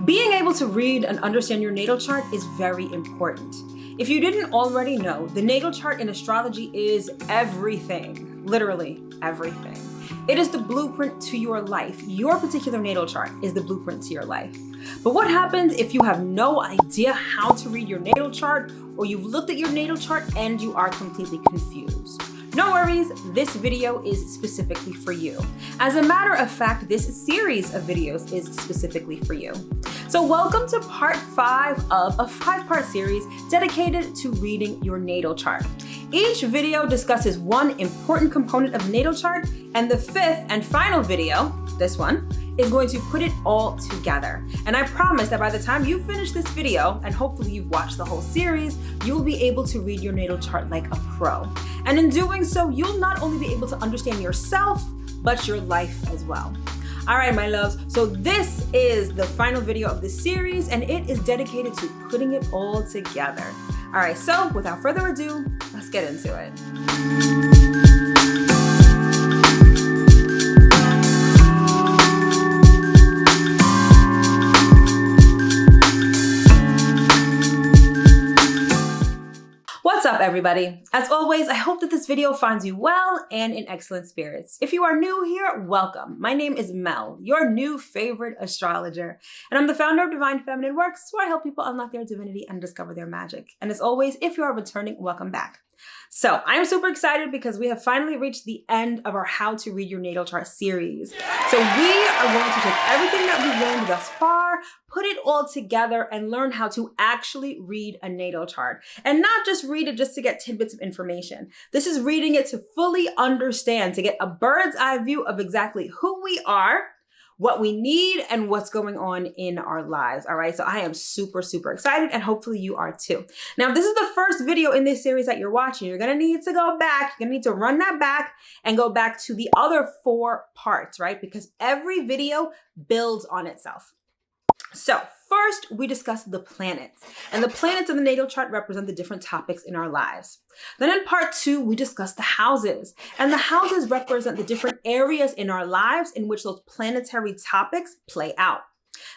Being able to read and understand your natal chart is very important. If you didn't already know, the natal chart in astrology is everything, literally everything. It is the blueprint to your life. Your particular natal chart is the blueprint to your life. But what happens if you have no idea how to read your natal chart, or you've looked at your natal chart and you are completely confused? No worries, this video is specifically for you. As a matter of fact, this series of videos is specifically for you. So welcome to part 5 of a 5-part series dedicated to reading your natal chart. Each video discusses one important component of the natal chart, and the 5th and final video, this one, is going to put it all together. And I promise that by the time you finish this video, and hopefully you've watched the whole series, you'll be able to read your natal chart like a pro. And in doing so, you'll not only be able to understand yourself, but your life as well. All right, my loves, so this is the final video of this series, and it is dedicated to putting it all together. All right, so without further ado, let's get into it. What's up, everybody? As always, I hope that this video finds you well and in excellent spirits. If you are new here, welcome. My name is Mel, your new favorite astrologer, and I'm the founder of Divine Feminine Works, where I help people unlock their divinity and discover their magic. And as always, if you are returning, welcome back. So I am super excited because we have finally reached the end of our How to Read Your Natal Chart series. So we are going to take everything that we've learned thus far, put it all together, and learn how to actually read a natal chart. And not just read it just to get tidbits of information. This is reading it to fully understand, to get a bird's eye view of exactly who we are, what we need, and what's going on in our lives. All right, so I am super, super excited, and hopefully you are too. Now, if this is the first video in this series that you're watching, you're gonna need to go back, you're gonna need to run that back and go back to the other 4 parts, right? Because every video builds on itself. So first, we discussed the planets, and the planets in the natal chart represent the different topics in our lives. Then in part 2, we discussed the houses, and the houses represent the different areas in our lives in which those planetary topics play out.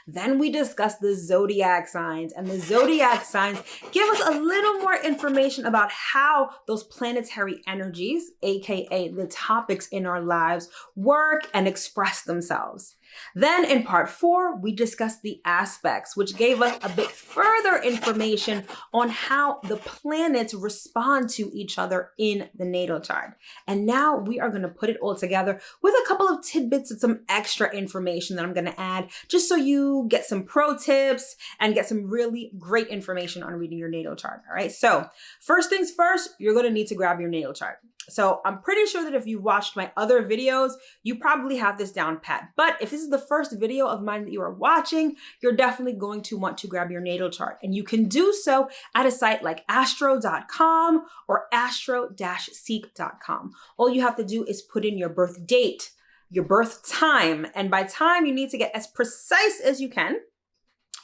Then we discussed the zodiac signs, and the zodiac signs give us a little more information about how those planetary energies, aka the topics in our lives, work and express themselves. Then in part 4, we discussed the aspects, which gave us a bit further information on how the planets respond to each other in the natal chart. And now we are going to put it all together with a couple of tidbits and some extra information that I'm going to add, just so you get some pro tips and get some really great information on reading your natal chart. All right. So first things first, you're going to need to grab your natal chart. So I'm pretty sure that if you watched my other videos, you probably have this down pat. But if this is the first video of mine that you are watching, you're definitely going to want to grab your natal chart. And you can do so at a site like astro.com or astro-seek.com. All you have to do is put in your birth date, your birth time, and by time you need to get as precise as you can,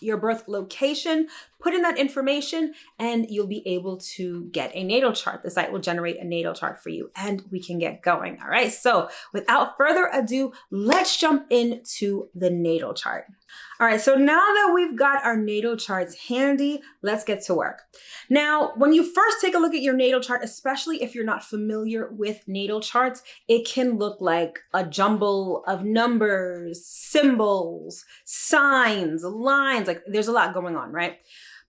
your birth location, put in that information, and you'll be able to get a natal chart. The site will generate a natal chart for you, and we can get going. All right, so without further ado, let's jump into the natal chart. All right, so now that we've got our natal charts handy, let's get to work. Now, when you first take a look at your natal chart, especially if you're not familiar with natal charts, it can look like a jumble of numbers, symbols, signs, lines, like there's a lot going on, right?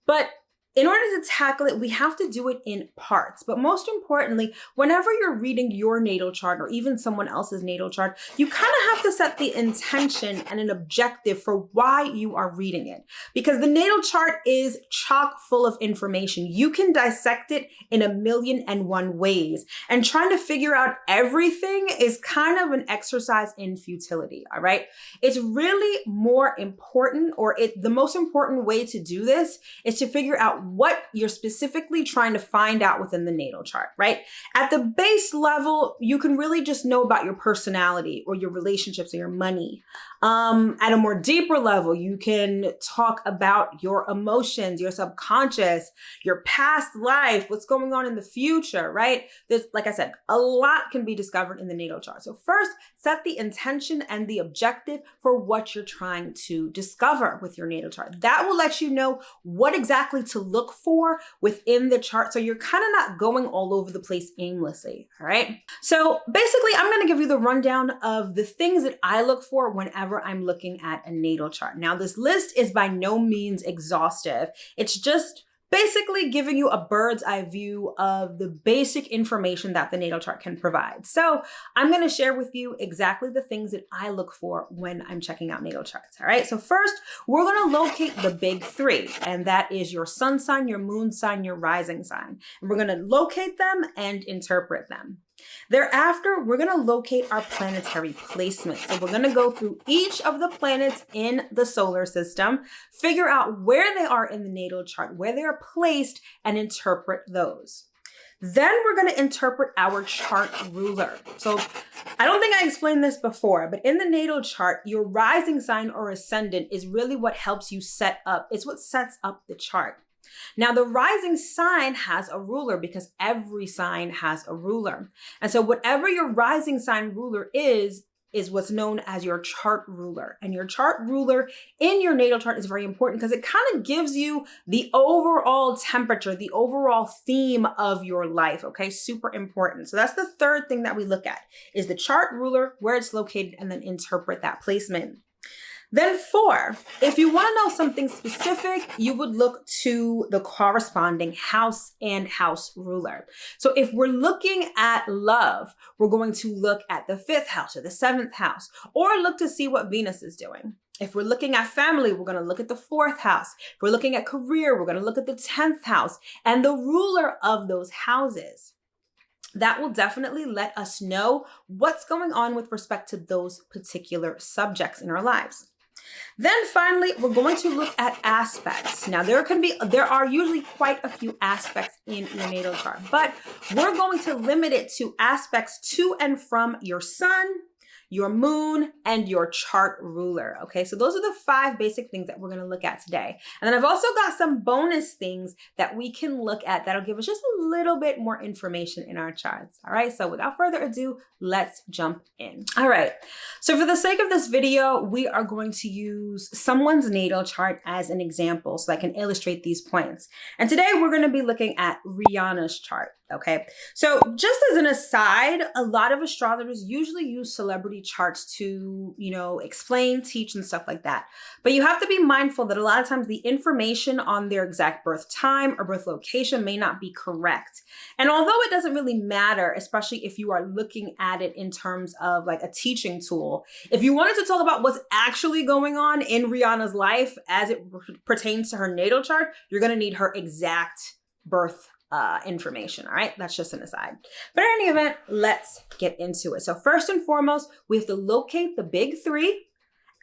But in order to tackle it, we have to do it in parts. But most importantly, whenever you're reading your natal chart or even someone else's natal chart, you kind of have to set the intention and an objective for why you are reading it. Because the natal chart is chock full of information. You can dissect it in 1,000,001 ways. And trying to figure out everything is kind of an exercise in futility, all right? It's really more important, or the most important way to do this is to figure out what you're specifically trying to find out within the natal chart, right? At the base level, you can really just know about your personality or your relationships or your money. At a more deeper level, you can talk about your emotions, your subconscious, your past life, what's going on in the future, right? There's, like I said, a lot can be discovered in the natal chart. So first, set the intention and the objective for what you're trying to discover with your natal chart. That will let you know what exactly to look for within the chart, so you're kind of not going all over the place aimlessly, all right? So basically, I'm going to give you the rundown of the things that I look for whenever I'm looking at a natal chart. Now, this list is by no means exhaustive. It's just basically giving you a bird's eye view of the basic information that the natal chart can provide. So I'm going to share with you exactly the things that I look for when I'm checking out natal charts. All right. So first, we're going to locate the big three, and that is your sun sign, your moon sign, your rising sign. And we're going to locate them and interpret them. Thereafter, we're going to locate our planetary placement. So we're going to go through each of the planets in the solar system, figure out where they are in the natal chart, where they are placed, and interpret those. Then we're going to interpret our chart ruler. So I don't think I explained this before, but in the natal chart, your rising sign or ascendant is really what helps you set up. It's what sets up the chart. Now, the rising sign has a ruler because every sign has a ruler. And so whatever your rising sign ruler is what's known as your chart ruler. And your chart ruler in your natal chart is very important because it kind of gives you the overall temperature, the overall theme of your life, okay? Super important. So that's the third thing that we look at is the chart ruler, where it's located, and then interpret that placement. Then 4, if you want to know something specific, you would look to the corresponding house and house ruler. So if we're looking at love, we're going to look at the 5th house or the 7th house, or look to see what Venus is doing. If we're looking at family, we're going to look at the 4th house. If we're looking at career, we're going to look at the 10th house and the ruler of those houses. That will definitely let us know what's going on with respect to those particular subjects in our lives. Then finally, we're going to look at aspects. Now, there are usually quite a few aspects in your natal chart, but we're going to limit it to aspects to and from your sun, your moon, and your chart ruler. Okay, so those are the 5 basic things that we're going to look at today. And then I've also got some bonus things that we can look at that'll give us just a little bit more information in our charts. All right, so without further ado, let's jump in. All right, so for the sake of this video, we are going to use someone's natal chart as an example so I can illustrate these points. And today we're going to be looking at Rihanna's chart. Okay, so just as an aside, a lot of astrologers usually use celebrity charts to, explain, teach, and stuff like that. But you have to be mindful that a lot of times the information on their exact birth time or birth location may not be correct. And although it doesn't really matter, especially if you are looking at it in terms of like a teaching tool, if you wanted to talk about what's actually going on in Rihanna's life as it pertains to her natal chart, you're going to need her exact birth information. All right. That's just an aside. But in any event, let's get into it. So first and foremost, we have to locate the big 3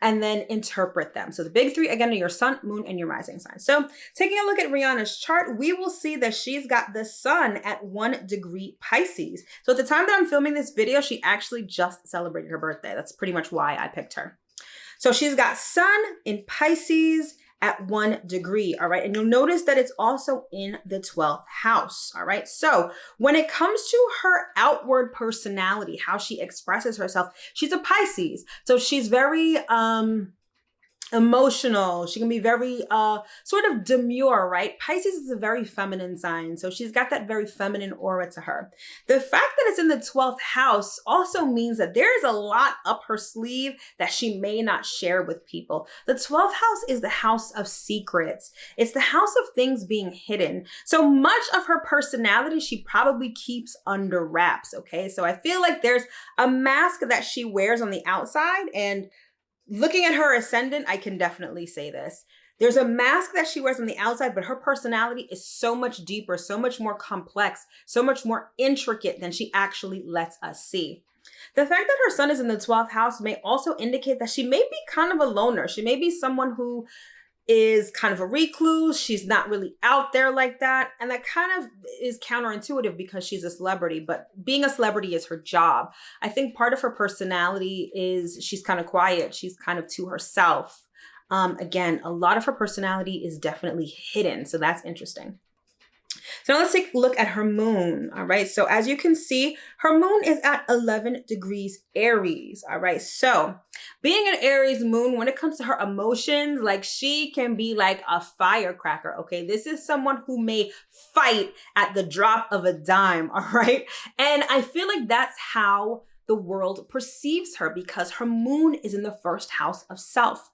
and then interpret them. So the big 3, again, are your sun, moon, and your rising sign. So taking a look at Rihanna's chart, we will see that she's got the sun at 1 degree Pisces. So at the time that I'm filming this video, she actually just celebrated her birthday. That's pretty much why I picked her. So she's got sun in Pisces at 1 degree, all right? And you'll notice that it's also in the 12th house, all right? So when it comes to her outward personality, how she expresses herself, she's a Pisces. So she's very emotional. She can be very sort of demure, right? Pisces is a very feminine sign. So she's got that very feminine aura to her. The fact that it's in the 12th house also means that there's a lot up her sleeve that she may not share with people. The 12th house is the house of secrets. It's the house of things being hidden. So much of her personality, she probably keeps under wraps, okay? So I feel like there's a mask that she wears on the outside, and looking at her ascendant, I can definitely say this. There's a mask that she wears on the outside, but her personality is so much deeper, so much more complex, so much more intricate than she actually lets us see. The fact that her sun is in the 12th house may also indicate that she may be kind of a loner. She may be someone who is kind of a recluse. She's not really out there like that. And that kind of is counterintuitive because she's a celebrity, but being a celebrity is her job. I think part of her personality is she's kind of quiet. She's kind of to herself. Again, a lot of her personality is definitely hidden. So that's interesting. So now let's take a look at her moon. All right. So as you can see, her moon is at 11 degrees Aries. All right. So being an Aries moon, when it comes to her emotions, like she can be like a firecracker. Okay. This is someone who may fight at the drop of a dime. All right. And I feel like that's how the world perceives her because her moon is in the first house of self.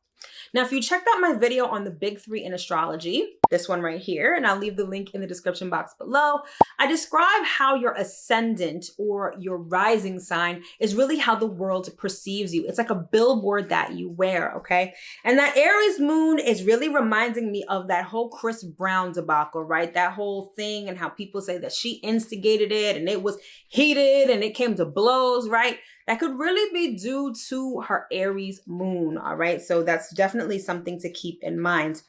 Now, if you checked out my video on the big three in astrology, this one right here, and I'll leave the link in the description box below, I describe how your ascendant or your rising sign is really how the world perceives you. It's like a billboard that you wear, okay? And that Aries moon is really reminding me of that whole Chris Brown debacle, right? That whole thing and how people say that she instigated it and it was heated and it came to blows, right? That could really be due to her Aries moon, all right? So that's definitely something to keep in mind.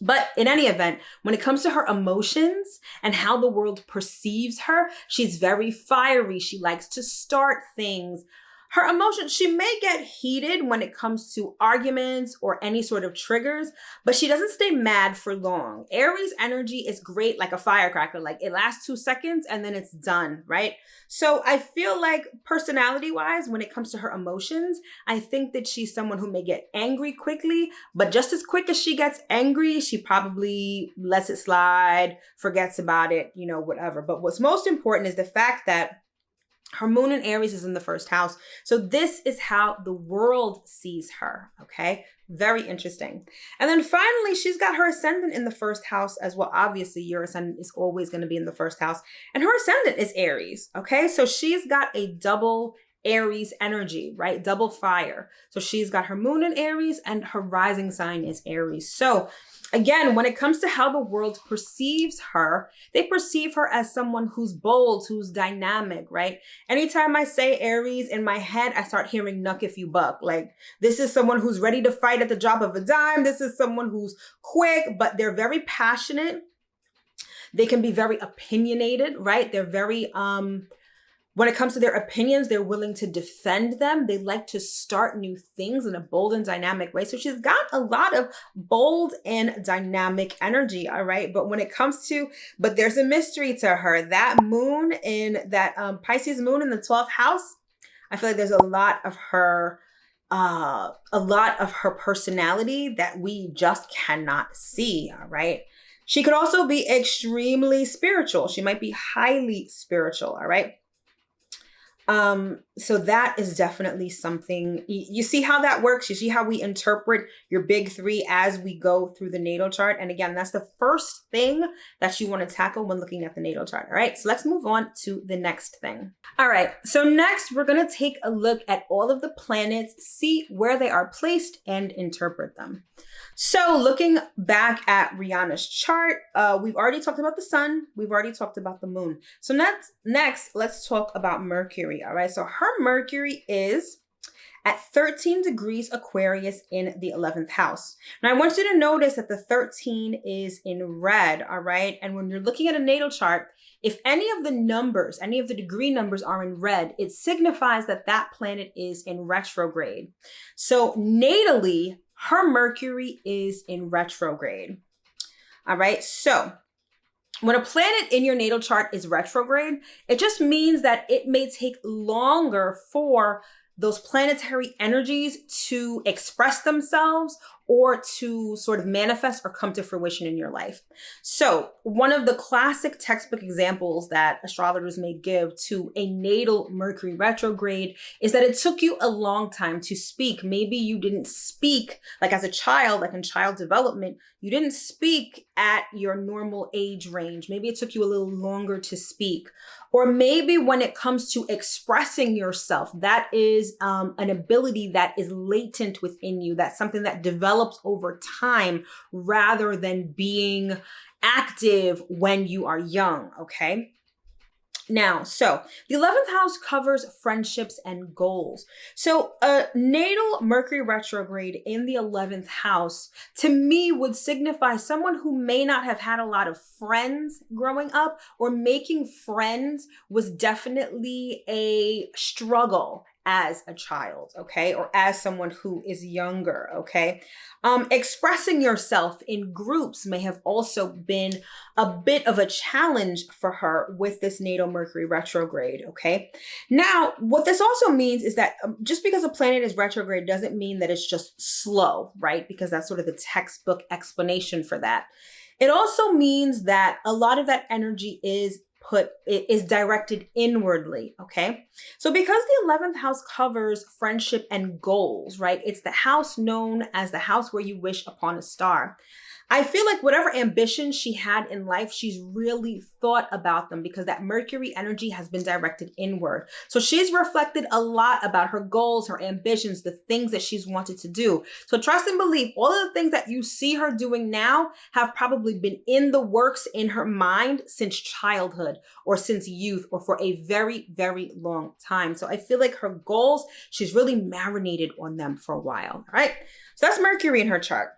But in any event, when it comes to her emotions and how the world perceives her, she's very fiery. She likes to start things. Her emotions, she may get heated when it comes to arguments or any sort of triggers, but she doesn't stay mad for long. Aries energy is great like a firecracker. Like it lasts 2 seconds and then it's done, right? So I feel like personality-wise, when it comes to her emotions, I think that she's someone who may get angry quickly, but just as quick as she gets angry, she probably lets it slide, forgets about it, you know, whatever. But what's most important is the fact that her moon in Aries is in the first house. So this is how the world sees her, okay? Very interesting. And then finally, she's got her ascendant in the first house as well. Obviously, your ascendant is always going to be in the first house. And her ascendant is Aries, okay? So she's got a double Aries energy, right? Double fire. So she's got her moon in Aries and her rising sign is Aries. So again, when it comes to how the world perceives her, they perceive her as someone who's bold, who's dynamic, right? Anytime I say Aries in my head, I start hearing knuck if you buck. Like this is someone who's ready to fight at the drop of a dime. This is someone who's quick, but they're very passionate. They can be very opinionated, right? They're very, when it comes to their opinions, they're willing to defend them. They like to start new things in a bold and dynamic way. So she's got a lot of bold and dynamic energy, all right? But when it comes to, but there's a mystery to her. That moon in that Pisces moon in the 12th house, I feel like there's a lot of her personality that we just cannot see, all right? She could also be extremely spiritual. She might be highly spiritual, all right? So that is definitely something, you see how that works. You see how we interpret your big three as we go through the natal chart. And again, that's the first thing that you want to tackle when looking at the natal chart. All right. So let's move on to the next thing. All right. So next we're going to take a look at all of the planets, see where they are placed and interpret them. So looking back at Rihanna's chart, we've already talked about the sun. We've already talked about the moon. So next, let's talk about Mercury. All right. So her Mercury is at 13 degrees Aquarius in the 11th house. Now I want you to notice that the 13 is in red. All right. And when you're looking at a natal chart, if any of the numbers, any of the degree numbers are in red, it signifies that that planet is in retrograde. So natally, her Mercury is in retrograde. All right. So when a planet in your natal chart is retrograde, it just means that it may take longer for those planetary energies to express themselves or to sort of manifest or come to fruition in your life. So one of the classic textbook examples that astrologers may give to a natal Mercury retrograde is that it took you a long time to speak. Maybe you didn't speak like as a child, like in child development, you didn't speak at your normal age range. Maybe it took you a little longer to speak. Or maybe when it comes to expressing yourself, that is an ability that is latent within you. That's something that develops over time rather than being active when you are young, okay? Now, so the 11th house covers friendships and goals. So a natal Mercury retrograde in the 11th house to me would signify someone who may not have had a lot of friends growing up, or making friends was definitely a struggle as a child, okay, or as someone who is younger, okay. Expressing yourself in groups may have also been a bit of a challenge for her with this natal Mercury retrograde, okay? Now, what this also means is that just because a planet is retrograde doesn't mean that it's just slow, right? Because that's sort of the textbook explanation for that. It also means that a lot of that energy is directed inwardly, okay? So because the 11th house covers friendship and goals, right? It's the house known as the house where you wish upon a star. I feel like whatever ambitions she had in life, she's really thought about them because that Mercury energy has been directed inward. So she's reflected a lot about her goals, her ambitions, the things that she's wanted to do. So trust and believe, all of the things that you see her doing now have probably been in the works in her mind since childhood or since youth or for a very, very long time. So I feel like her goals, she's really marinated on them for a while, all right? So that's Mercury in her chart.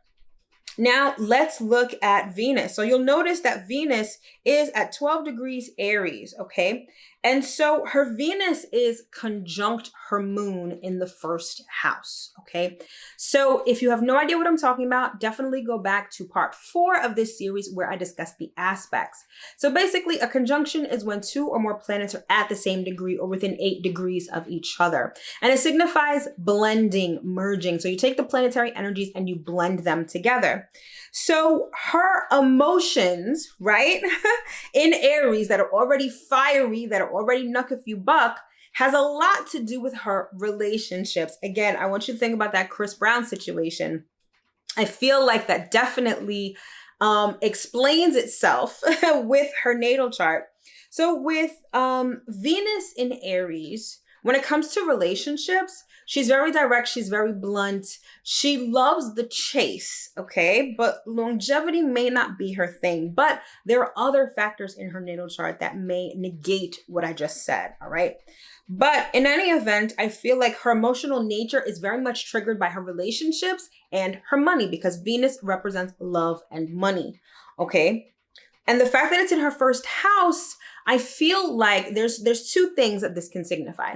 Now let's look at Venus. So you'll notice that Venus is at 12 degrees Aries, okay? And so her Venus is conjunct her moon in the first house, okay? So if you have no idea what I'm talking about, definitely go back to part 4 of this series where I discussed the aspects. So basically a conjunction is when 2 or more planets are at the same degree or within 8 degrees of each other. And it signifies blending, merging. So you take the planetary energies and you blend them together. So her emotions, right, in Aries that are already fiery, that are already knuck if you buck, has a lot to do with her relationships. Again, I want you to think about that Chris Brown situation. I feel like that definitely explains itself with her natal chart. So with Venus in Aries, when it comes to relationships, she's very direct, she's very blunt. She loves the chase, okay? But longevity may not be her thing. But there are other factors in her natal chart that may negate what I just said, all right? But in any event, I feel like her emotional nature is very much triggered by her relationships and her money because Venus represents love and money, okay? And the fact that it's in her first house, I feel like there's 2 things that this can signify.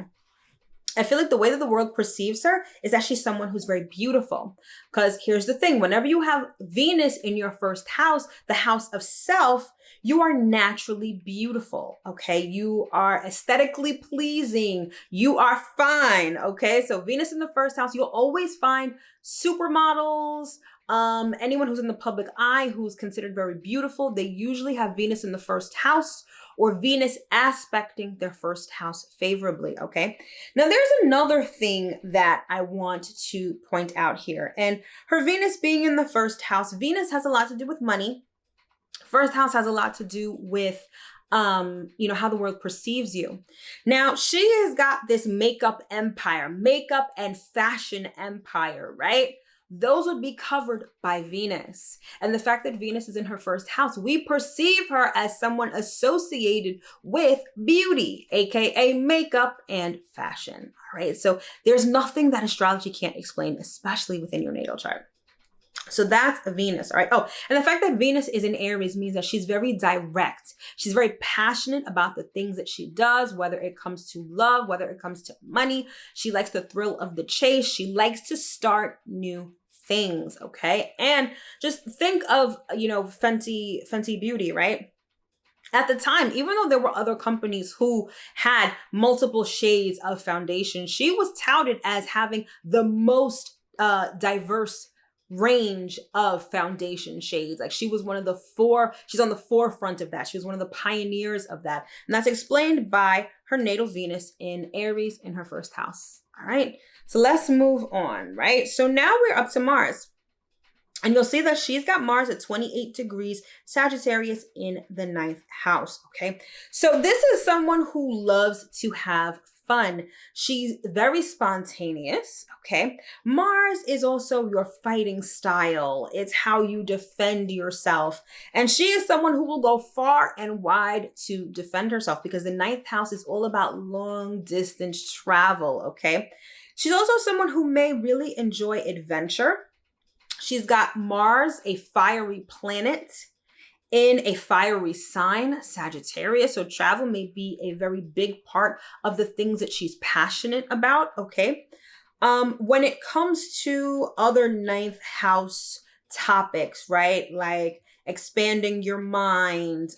I feel like the way that the world perceives her is that she's someone who's very beautiful. Because here's the thing, whenever you have Venus in your first house, the house of self, you are naturally beautiful, okay? You are aesthetically pleasing. You are fine, okay? So Venus in the first house, you'll always find supermodels, anyone who's in the public eye who's considered very beautiful. They usually have Venus in the first house or Venus aspecting their first house favorably, okay? Now, there's another thing that I want to point out here. And her Venus being in the first house, Venus has a lot to do with money. First house has a lot to do with how the world perceives you. Now, she has got this makeup empire, makeup and fashion empire, right? Those would be covered by Venus. And the fact that Venus is in her first house, we perceive her as someone associated with beauty, aka makeup and fashion. All right. So there's nothing that astrology can't explain, especially within your natal chart. So that's Venus, all right? Oh, and the fact that Venus is in Aries means that she's very direct. She's very passionate about the things that she does, whether it comes to love, whether it comes to money. She likes the thrill of the chase. She likes to start new things, okay? And just think of, Fenty Beauty, right? At the time, even though there were other companies who had multiple shades of foundation, she was touted as having the most diverse range of foundation shades. Like she was one of the she's on the forefront of that. She was one of the pioneers of that. And that's explained by her natal Venus in Aries in her first house. All right. So let's move on, right? So now we're up to Mars. And you'll see that she's got Mars at 28 degrees Sagittarius in the 9th house, okay? So this is someone who loves to have fun. She's very spontaneous, okay? Mars is also your fighting style. It's how you defend yourself. And she is someone who will go far and wide to defend herself because the ninth house is all about long distance travel, okay? She's also someone who may really enjoy adventure. She's got Mars, a fiery planet, in a fiery sign, Sagittarius. So travel may be a very big part of the things that she's passionate about, okay? When it comes to other ninth house topics, right? Like expanding your mind,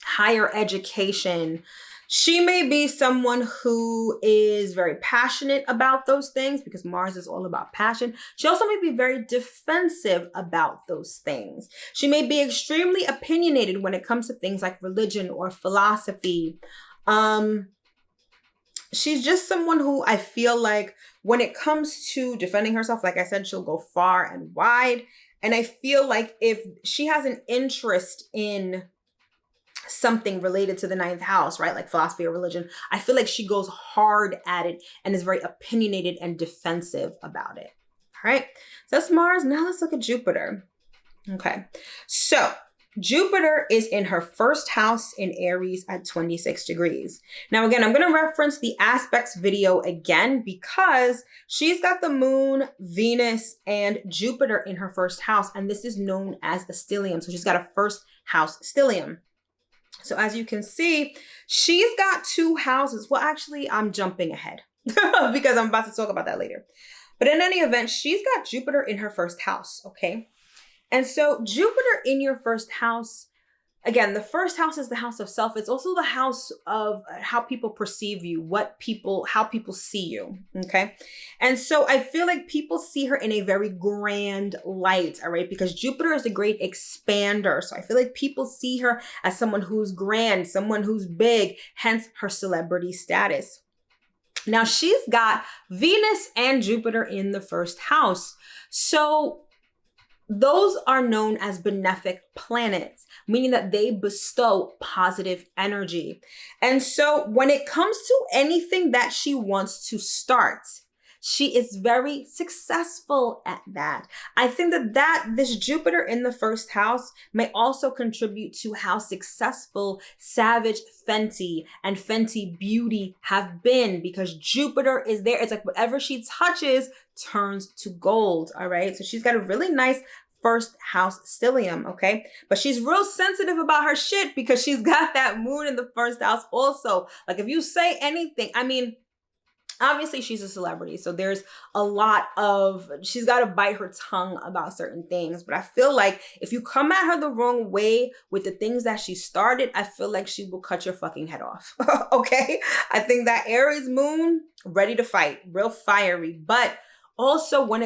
higher education, she may be someone who is very passionate about those things because Mars is all about passion. She also may be very defensive about those things. She may be extremely opinionated when it comes to things like religion or philosophy. She's just someone who I feel like when it comes to defending herself, like I said, she'll go far and wide. And I feel like if she has an interest in something related to the ninth house, right? Like philosophy or religion, I feel like she goes hard at it and is very opinionated and defensive about it. All right. So that's Mars. Now let's look at Jupiter. Okay. So Jupiter is in her first house in Aries at 26 degrees. Now, again, I'm going to reference the aspects video again because she's got the moon, Venus, and Jupiter in her first house. And this is known as a stellium. So she's got a first house stellium. So as you can see, she's got two houses. Well, actually, I'm jumping ahead because I'm about to talk about that later. But in any event, she's got Jupiter in her first house, okay? And so Jupiter in your first house, again, the first house is the house of self. It's also the house of how people perceive you, how people see you, okay? And so I feel like people see her in a very grand light, all right? Because Jupiter is a great expander. So I feel like people see her as someone who's grand, someone who's big, hence her celebrity status. Now she's got Venus and Jupiter in the first house. So those are known as benefic planets, meaning that they bestow positive energy. And so when it comes to anything that she wants to start, she is very successful at that. I think that this Jupiter in the first house may also contribute to how successful Savage Fenty and Fenty Beauty have been because Jupiter is there. It's like whatever she touches turns to gold, all right? So she's got a really nice first house stellium, okay? But she's real sensitive about her shit because she's got that moon in the first house also. Like if you say anything, I mean, obviously she's a celebrity, so there's a lot of, she's got to bite her tongue about certain things. But I feel like if you come at her the wrong way with the things that she started, I feel like she will cut your fucking head off, okay? I think that Aries moon, ready to fight, real fiery. But also when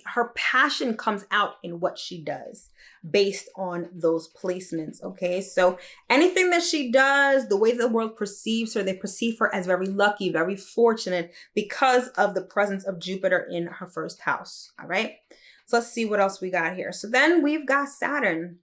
her passion comes out in what she does based on those placements, okay? So anything that she does, the way the world perceives her, they perceive her as very lucky, very fortunate because of the presence of Jupiter in her first house, all right? So let's see what else we got here. So then we've got Saturn.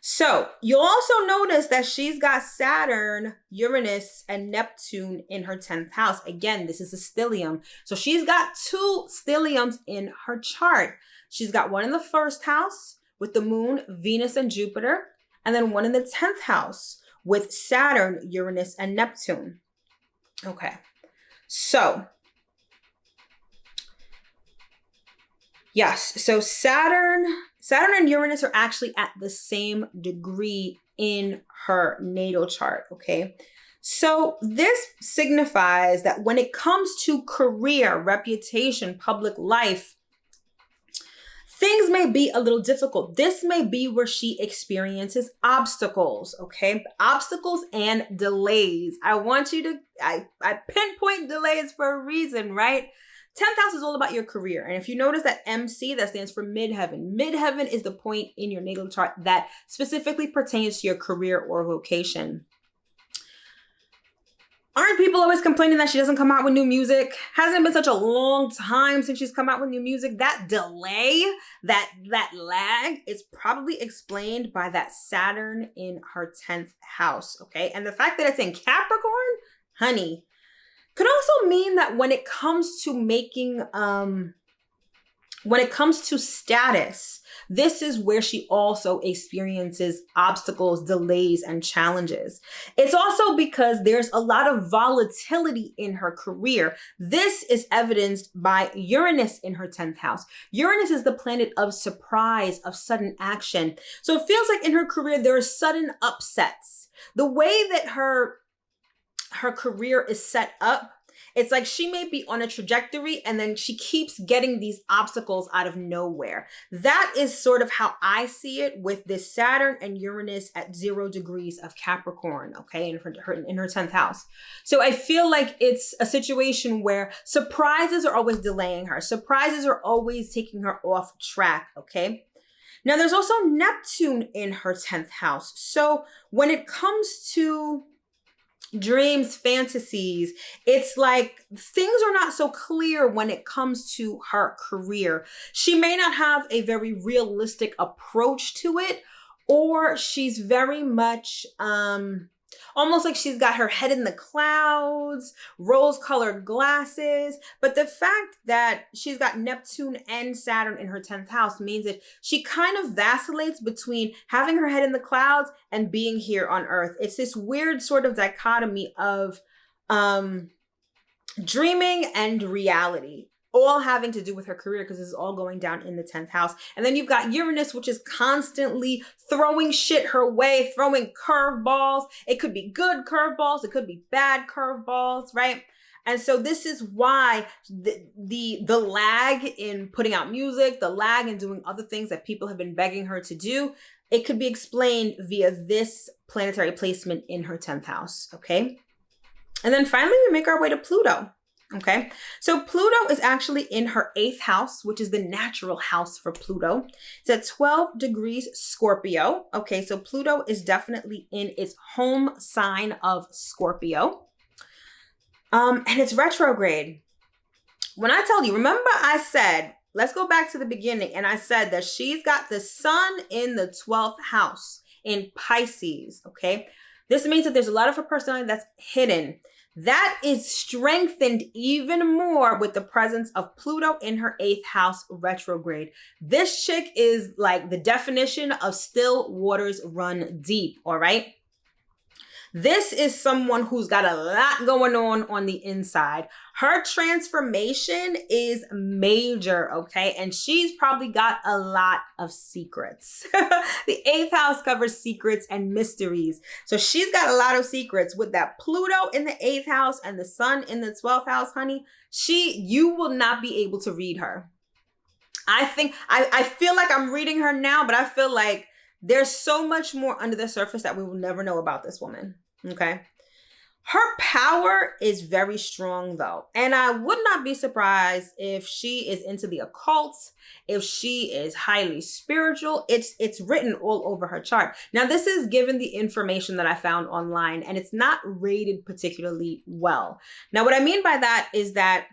So you'll also notice that she's got Saturn, Uranus, and Neptune in her 10th house. Again, this is a stellium. So she's got two stelliums in her chart. She's got one in the first house with the moon, Venus, and Jupiter, and then one in the 10th house with Saturn, Uranus, and Neptune. Okay, so yes, so Saturn and Uranus are actually at the same degree in her natal chart, okay? So this signifies that when it comes to career, reputation, public life, things may be a little difficult. This may be where she experiences obstacles, okay? Obstacles and delays. I want you to, I pinpoint delays for a reason, right? 10th house is all about your career. And if you notice that MC, that stands for midheaven. Midheaven is the point in your natal chart that specifically pertains to your career or vocation. Aren't people always complaining that she doesn't come out with new music? Hasn't it been such a long time since she's come out with new music? That delay, that lag is probably explained by that Saturn in her 10th house, okay? And the fact that it's in Capricorn, honey, could also mean that when it comes to making when it comes to status, this is where she also experiences obstacles, delays, and challenges. It's also because there's a lot of volatility in her career. This is evidenced by Uranus in her 10th house. Uranus is the planet of surprise, of sudden action. So it feels like in her career, there are sudden upsets. The way that her career is set up, it's like she may be on a trajectory and then she keeps getting these obstacles out of nowhere. That is sort of how I see it with this Saturn and Uranus at 0 degrees of Capricorn, okay, in her 10th house. So I feel like it's a situation where surprises are always delaying her. Surprises are always taking her off track, okay? Now there's also Neptune in her 10th house. So when it comes to dreams, fantasies, it's like things are not so clear when it comes to her career. She may not have a very realistic approach to it, or she's very much almost like she's got her head in the clouds, rose-colored glasses. But the fact that she's got Neptune and Saturn in her 10th house means that she kind of vacillates between having her head in the clouds and being here on Earth. It's this weird sort of dichotomy of dreaming and reality, all having to do with her career, because this is all going down in the 10th house. And then you've got Uranus, which is constantly throwing shit her way, throwing curveballs. It could be good curveballs, it could be bad curveballs, right? And so this is why the lag in putting out music, the lag in doing other things that people have been begging her to do, it could be explained via this planetary placement in her 10th house, okay? And then finally, we make our way to Pluto. Okay, so Pluto is actually in her 8th house, which is the natural house for Pluto. It's at 12 degrees Scorpio. Okay, so Pluto is definitely in its home sign of Scorpio. And it's retrograde. When I tell you, remember I said, let's go back to the beginning, and I said that she's got the sun in the 12th house in Pisces, okay? This means that there's a lot of her personality that's hidden. That is strengthened even more with the presence of Pluto in her 8th house retrograde. This chick is like the definition of still waters run deep, all right? This is someone who's got a lot going on the inside. Her transformation is major, okay? And she's probably got a lot of secrets. The 8th house covers secrets and mysteries. So she's got a lot of secrets with that Pluto in the 8th house and the sun in the 12th house, honey. You will not be able to read her. I feel like I'm reading her now, but I feel like there's so much more under the surface that we will never know about this woman, okay? Her power is very strong though. And I would not be surprised if she is into the occult, if she is highly spiritual. It's written all over her chart. Now, this is given the information that I found online, and it's not rated particularly well. Now, what I mean by that is that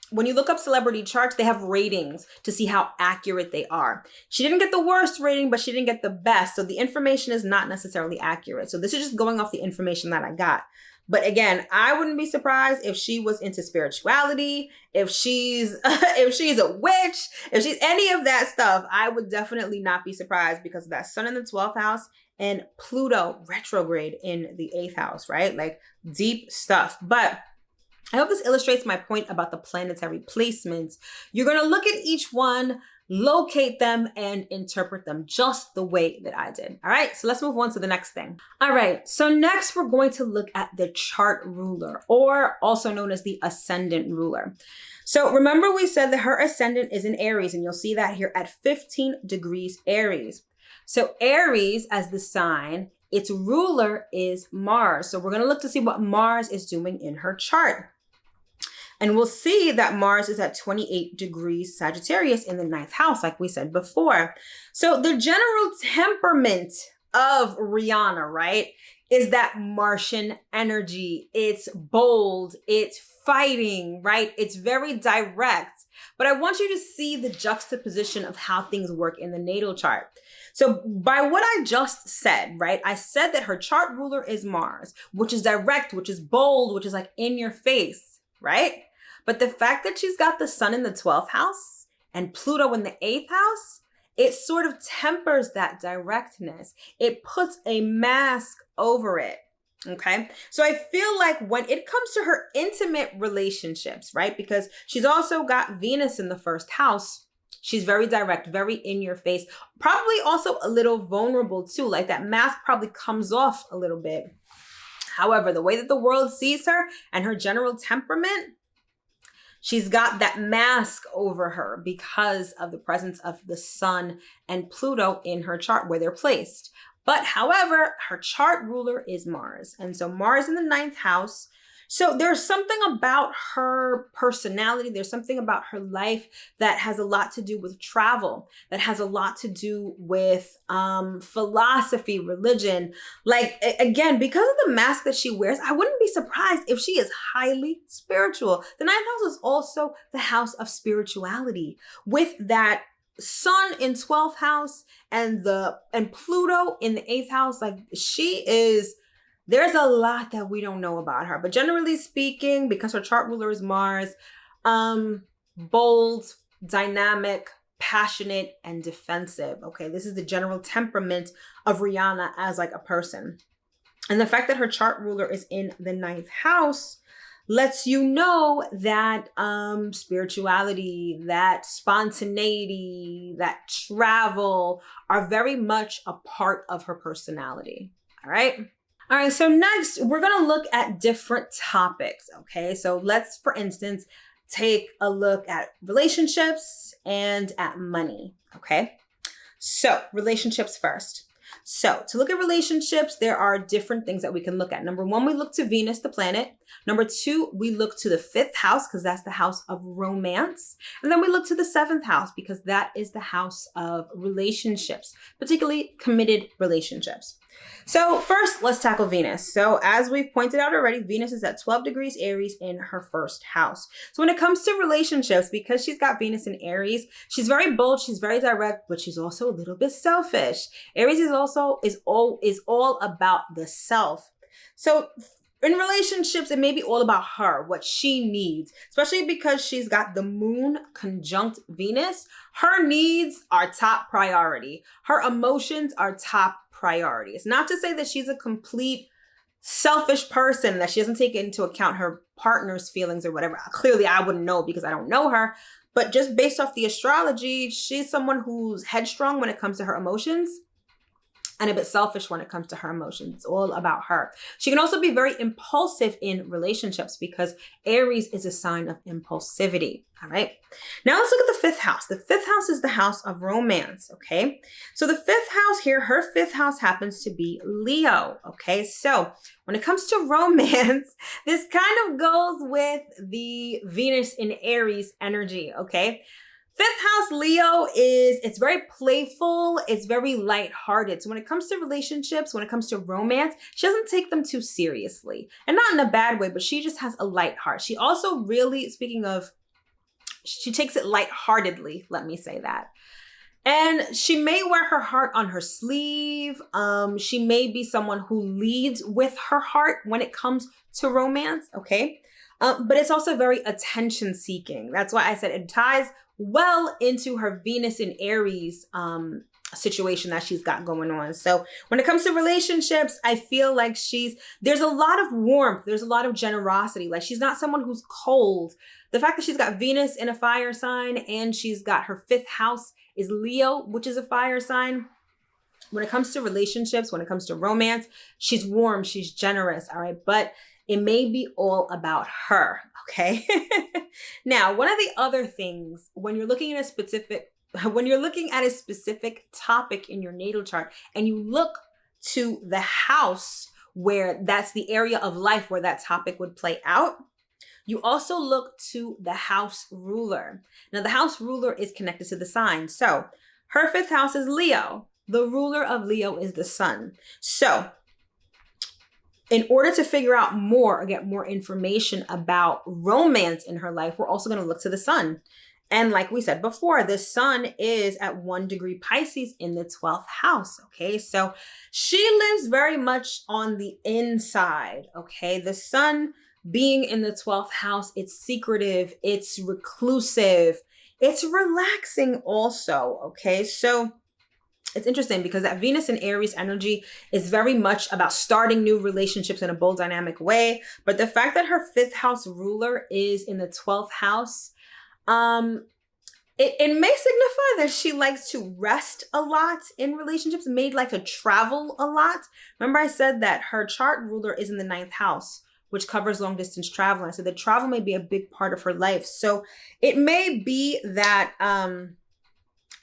when you look up celebrity charts, they have ratings to see how accurate they are. She didn't get the worst rating, but she didn't get the best. So the information is not necessarily accurate. So this is just going off the information that I got. But again, I wouldn't be surprised if she was into spirituality, if she's if she's a witch, if she's any of that stuff. I would definitely not be surprised because of that sun in the 12th house and Pluto retrograde in the 8th house, right? Like deep stuff. But I hope this illustrates my point about the planetary placements. You're going to look at each one, locate them, and interpret them just the way that I did. All right, so let's move on to the next thing. All right, so next we're going to look at the chart ruler, or also known as the ascendant ruler. So remember we said that her ascendant is in Aries, and you'll see that here at 15 degrees Aries. So Aries as the sign, its ruler is Mars. So we're going to look to see what Mars is doing in her chart. And we'll see that Mars is at 28 degrees Sagittarius in the 9th house, like we said before. So the general temperament of Rihanna, right, is that Martian energy. It's bold, it's fighting, right? It's very direct. But I want you to see the juxtaposition of how things work in the natal chart. So by what I just said, right? I said that her chart ruler is Mars, which is direct, which is bold, which is like in your face, right? But the fact that she's got the sun in the 12th house and Pluto in the 8th house, it sort of tempers that directness. It puts a mask over it. Okay. So I feel like when it comes to her intimate relationships, right? Because she's also got Venus in the 1st house. She's very direct, very in your face, probably also a little vulnerable too. Like that mask probably comes off a little bit. However, the way that the world sees her and her general temperament, she's got that mask over her because of the presence of the sun and Pluto in her chart where they're placed. But however, her chart ruler is Mars. And so Mars in the 9th house. So there's something about her personality. There's something about her life that has a lot to do with travel, that has a lot to do with philosophy, religion. Like, again, because of the mask that she wears, I wouldn't be surprised if she is highly spiritual. The 9th house is also the house of spirituality with that sun in 12th house and Pluto in the 8th house. Like there's a lot that we don't know about her, but generally speaking, because her chart ruler is Mars, bold, dynamic, passionate, and defensive. Okay. This is the general temperament of Rihanna as like a person. And the fact that her chart ruler is in the 9th house lets you know that spirituality, that spontaneity, that travel are very much a part of her personality. All right. All right. So next, we're going to look at different topics. Okay. So let's, for instance, take a look at relationships and at money. Okay. So relationships first. So to look at relationships, there are different things that we can look at. Number one, we look to Venus, the planet. Number two, we look to the 5th house because that's the house of romance. And then we look to the 7th house because that is the house of relationships, particularly committed relationships. So first, let's tackle Venus. So as we've pointed out already, Venus is at 12 degrees Aries in her 1st house. So when it comes to relationships, because she's got Venus in Aries, she's very bold, she's very direct, but she's also a little bit selfish. Aries is all about the self. So in relationships, it may be all about her, what she needs, especially because she's got the moon conjunct Venus. Her needs are top priority. Her emotions are top priority. It's not to say that she's a complete selfish person, that she doesn't take into account her partner's feelings or whatever. Clearly, I wouldn't know because I don't know her. But just based off the astrology, she's someone who's headstrong when it comes to her emotions and a bit selfish when it comes to her emotions. It's all about her. She can also be very impulsive in relationships because Aries is a sign of impulsivity. All right. Now let's look at the 5th house. The 5th house is the house of romance. Okay. So the 5th house here, her 5th house happens to be Leo. Okay. So when it comes to romance, this kind of goes with the Venus in Aries energy. Okay. 5th house Leo it's very playful. It's very lighthearted. So when it comes to relationships, when it comes to romance, she doesn't take them too seriously, and not in a bad way, but she just has a light heart. She also really, speaking of, she takes it lightheartedly. Let me say that. And she may wear her heart on her sleeve. She may be someone who leads with her heart when it comes to romance. Okay. But it's also very attention seeking. That's why I said it ties well into her Venus in Aries situation that she's got going on. So when it comes to relationships, I feel like there's a lot of warmth. There's a lot of generosity. Like she's not someone who's cold. The fact that she's got Venus in a fire sign and she's got her 5th house is Leo, which is a fire sign. When it comes to relationships, when it comes to romance, she's warm, she's generous. All right. But it may be all about her. Okay. Now, one of the other things when you're looking at a specific topic in your natal chart and you look to the house where that's the area of life where that topic would play out, you also look to the house ruler. Now, the house ruler is connected to the sign. So her 5th house is Leo. The ruler of Leo is the sun. So in order to figure out more or get more information about romance in her life, we're also going to look to the sun. And like we said before, the sun is at 1 degree Pisces in the 12th house. Okay. So she lives very much on the inside. Okay. The sun being in the 12th house, it's secretive, it's reclusive, it's relaxing also. Okay. So it's interesting because that Venus and Aries energy is very much about starting new relationships in a bold, dynamic way. But the fact that her 5th house ruler is in the 12th house, it may signify that she likes to rest a lot in relationships, may like to travel a lot. Remember I said that her chart ruler is in the 9th house, which covers long distance travel. So the travel may be a big part of her life. So it may be that,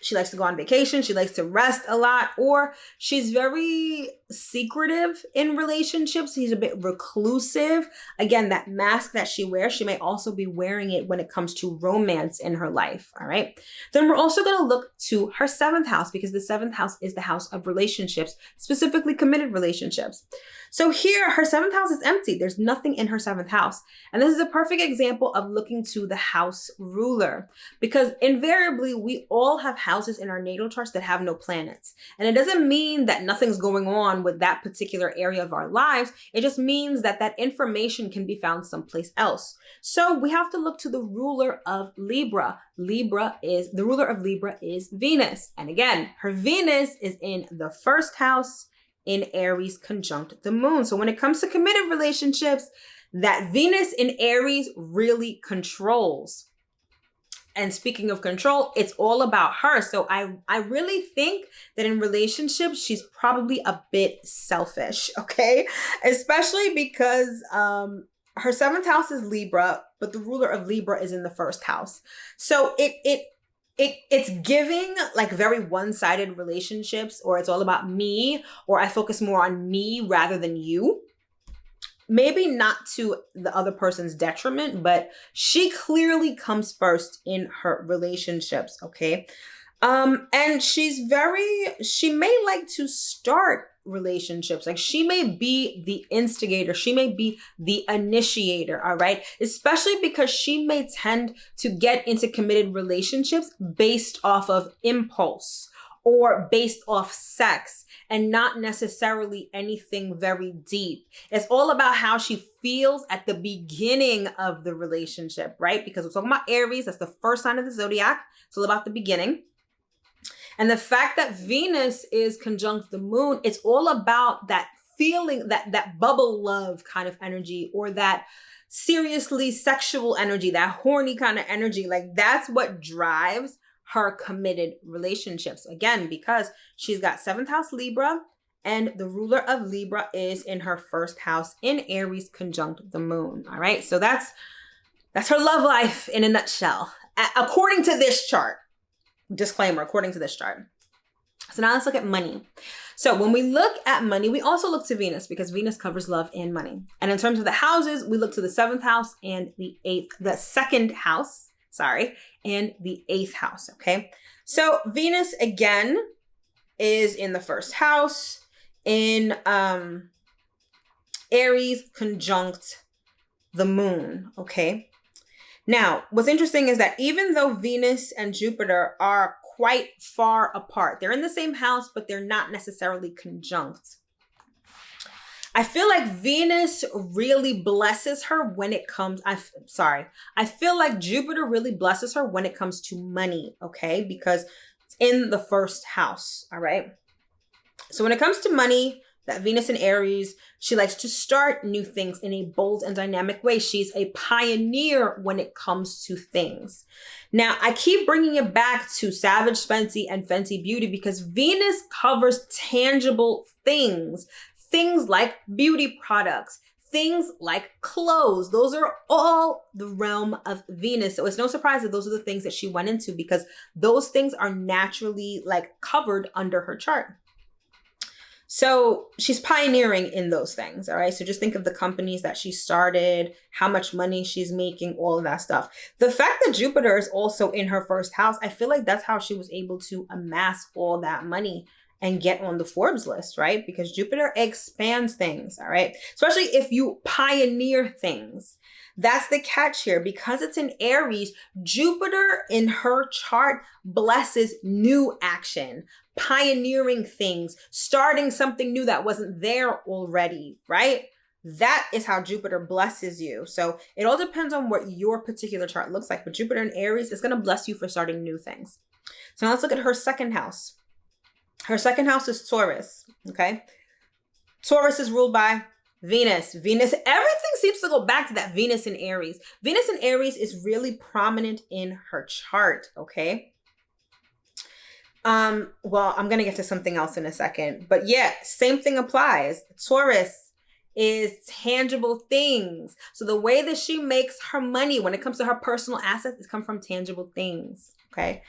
she likes to go on vacation. She likes to rest a lot, or she's very secretive in relationships. She's a bit reclusive. Again, that mask that she wears, she may also be wearing it when it comes to romance in her life. All right. Then we're also going to look to her 7th house, because the 7th house is the house of relationships, specifically committed relationships. So here, her 7th house is empty. There's nothing in her 7th house. And this is a perfect example of looking to the house ruler, because invariably we all have houses in our natal charts that have no planets. And it doesn't mean that nothing's going on with that particular area of our lives. It just means that that information can be found someplace else. So we have to look to the ruler of Libra. The ruler of Libra is Venus. And again, her Venus is in the 1st house in Aries conjunct the moon. So when it comes to committed relationships, that Venus in Aries really controls. And speaking of control, it's all about her. So I really think that in relationships, she's probably a bit selfish, okay? Especially because her 7th house is Libra, but the ruler of Libra is in the 1st house. So it's giving like very one-sided relationships, or it's all about me, or I focus more on me rather than you. Maybe not to the other person's detriment, but she clearly comes first in her relationships, okay? And she may like to start relationships. Like she may be the instigator. She may be the initiator, all right? Especially because she may tend to get into committed relationships based off of impulse or based off sex, and not necessarily anything very deep. It's all about how she feels at the beginning of the relationship, right? Because we're talking about Aries, that's the first sign of the zodiac. It's all about the beginning. And the fact that Venus is conjunct the moon, it's all about that feeling, that bubble love kind of energy, or that seriously sexual energy, that horny kind of energy. Like that's what drives her committed relationships. Again, because she's got 7th house Libra, and the ruler of Libra is in her 1st house in Aries conjunct the moon. All right. So that's her love life in a nutshell, according to this chart. Disclaimer, according to this chart. So now let's look at money. So when we look at money, we also look to Venus, because Venus covers love and money. And in terms of the houses, we look to the 7th house and the 2nd house. And the 8th house, okay? So Venus, again, is in the 1st house in Aries conjunct the moon, okay? Now, what's interesting is that even though Venus and Jupiter are quite far apart, they're in the same house, but they're not necessarily conjunct. I feel like Venus really blesses her when it comes, I feel like Jupiter really blesses her when it comes to money, okay? Because it's in the 1st house, all right? So when it comes to money, that Venus in Aries, she likes to start new things in a bold and dynamic way. She's a pioneer when it comes to things. Now, I keep bringing it back to Savage Fenty and Fenty Beauty, because Venus covers tangible things. Things like beauty products, things like clothes. Those are all the realm of Venus. So it's no surprise that those are the things that she went into, because those things are naturally like covered under her chart. So she's pioneering in those things, all right? So just think of the companies that she started, how much money she's making, all of that stuff. The fact that Jupiter is also in her 1st house, I feel like that's how she was able to amass all that money and get on the Forbes list, right? Because Jupiter expands things, all right? Especially if you pioneer things. That's the catch here. Because it's in Aries, Jupiter in her chart blesses new action, pioneering things, starting something new that wasn't there already, right? That is how Jupiter blesses you. So it all depends on what your particular chart looks like. But Jupiter in Aries is going to bless you for starting new things. So now let's look at her second house. Her second house is Taurus, okay? Taurus is ruled by Venus. Everything seems to go back to that Venus in Aries. Venus in Aries is really prominent in her chart, okay? Well, I'm going to get to something else in a second. But yeah, same thing applies. Taurus is tangible things. So the way that she makes her money when it comes to her personal assets is come from tangible things, okay?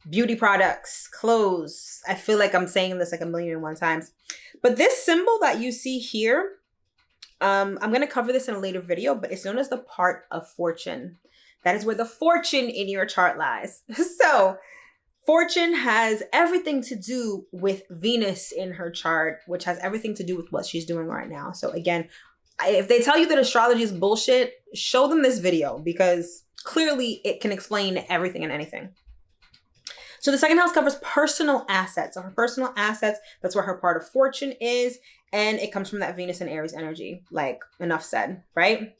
Beauty products, clothes. I feel like I'm saying this like 1,000,001 times. But this symbol that you see here, I'm going to cover this in a later video, but it's known as the part of fortune. That is where the fortune in your chart lies. So fortune has everything to do with Venus in her chart, which has everything to do with what she's doing right now. So again, if they tell you that astrology is bullshit, show them this video because clearly it can explain everything and anything. So the second house covers personal assets. So her personal assets, that's where her part of fortune is. And it comes from that Venus and Aries energy, like enough said, right?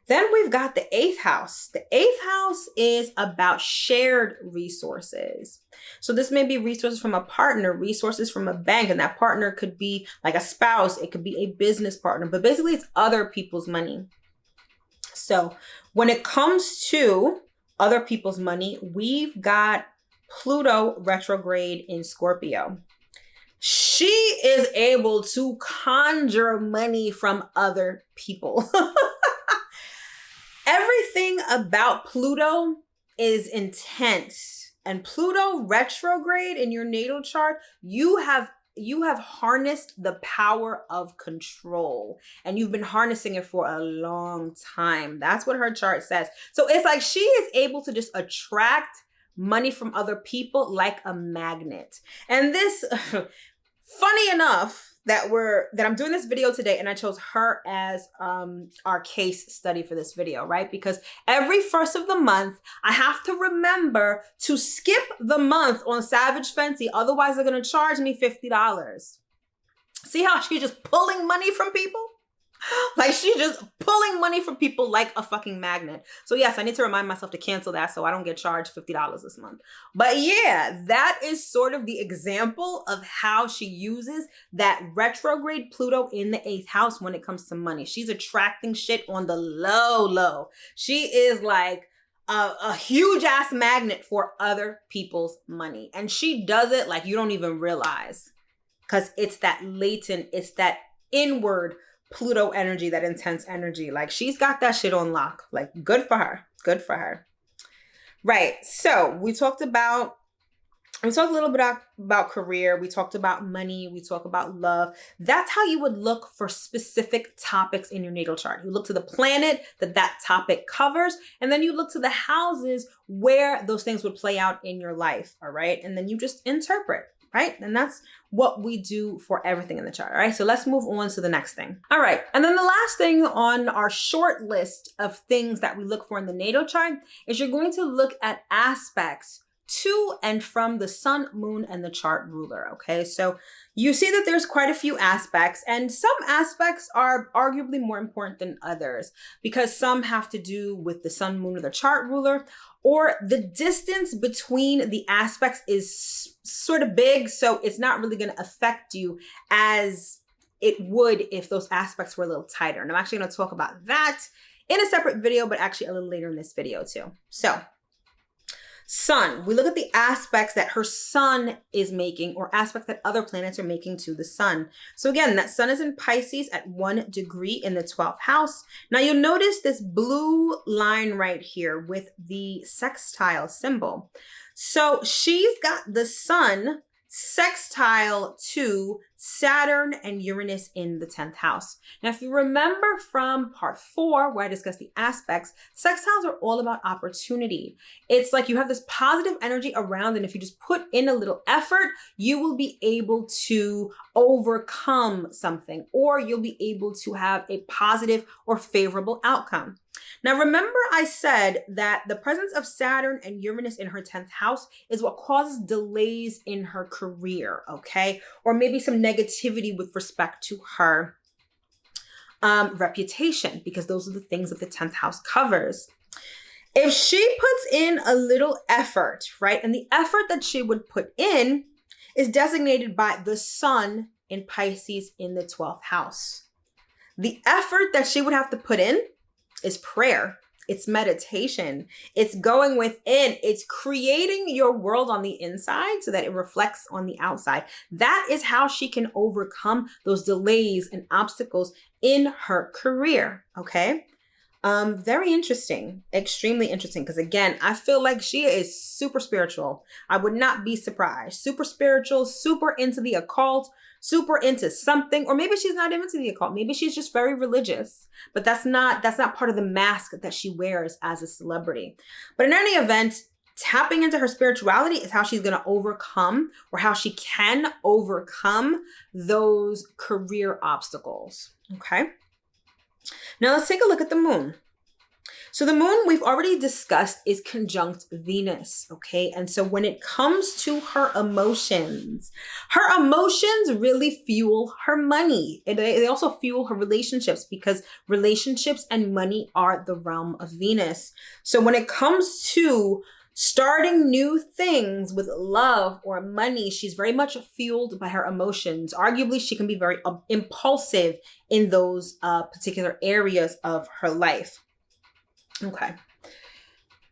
Then we've got the 8th house. The 8th house is about shared resources. So this may be resources from a partner, resources from a bank, and that partner could be like a spouse. It could be a business partner, but basically it's other people's money. So when it comes to other people's money, we've got Pluto retrograde in Scorpio. She is able to conjure money from other people. Everything about Pluto is intense. And Pluto retrograde in your natal chart, you have harnessed the power of control. And you've been harnessing it for a long time. That's what her chart says. So it's like she is able to just attract money from other people like a magnet. And this, funny enough, that I'm doing this video today and I chose her as our case study for this video, right? Because every first of the month, I have to remember to skip the month on Savage Fancy. Otherwise, they're going to charge me $50. See how she's just pulling money from people? Like she's just pulling money from people like a fucking magnet. So yes, I need to remind myself to cancel that so I don't get charged $50 this month. But yeah, that is sort of the example of how she uses that retrograde Pluto in the 8th house when it comes to money. She's attracting shit on the low. She is like a huge ass magnet for other people's money. And she does it like you don't even realize because it's that latent, it's that inward Pluto energy, that intense energy. Like she's got that shit on lock. Like good for her. Good for her. Right. So we talked a little bit about career. We talked about money. We talk about love. That's how you would look for specific topics in your natal chart. You look to the planet that topic covers, and then you look to the houses where those things would play out in your life. All right. And then you just interpret. Right? And that's what we do for everything in the chart. All right. So let's move on to the next thing. All right. And then the last thing on our short list of things that we look for in the natal chart is you're going to look at aspects to and from the sun, moon, and the chart ruler. Okay. So you see that there's quite a few aspects, and some aspects are arguably more important than others because some have to do with the sun, moon, or the chart ruler, or the distance between the aspects is sort of big. So it's not really going to affect you as it would if those aspects were a little tighter. And I'm actually going to talk about that in a separate video, but actually a little later in this video too. So sun, we look at the aspects that her sun is making or aspects that other planets are making to the sun. So again, that sun is in Pisces at 1 degree in the 12th house. Now you'll notice this blue line right here with the sextile symbol. So she's got the sun sextile to Saturn and Uranus in the 10th house. Now, if you remember from part 4, where I discussed the aspects, sextiles are all about opportunity. It's like you have this positive energy around, and if you just put in a little effort, you will be able to overcome something, or you'll be able to have a positive or favorable outcome. Now, remember I said that the presence of Saturn and Uranus in her 10th house is what causes delays in her career, okay? Or maybe some negativity with respect to her reputation, because those are the things that the 10th house covers. If she puts in a little effort, right? And the effort that she would put in is designated by the sun in Pisces in the 12th house. The effort that she would have to put in is prayer. It's meditation. It's going within. It's creating your world on the inside so that it reflects on the outside. That is how she can overcome those delays and obstacles in her career. Okay. Very interesting, extremely interesting. Because again, I feel like she is super spiritual. I would not be surprised. Super spiritual, super into the occult, super into something, or maybe she's not into the occult. Maybe she's just very religious, but that's not part of the mask that she wears as a celebrity. But in any event, tapping into her spirituality is how she's going to overcome, or how she can overcome, those career obstacles. Okay. Now let's take a look at the moon. So the moon, we've already discussed, is conjunct Venus, okay? And so when it comes to her emotions really fuel her money. They also fuel her relationships, because relationships and money are the realm of Venus. So when it comes to starting new things with love or money, she's very much fueled by her emotions. Arguably, she can be very impulsive in those particular areas of her life. Okay.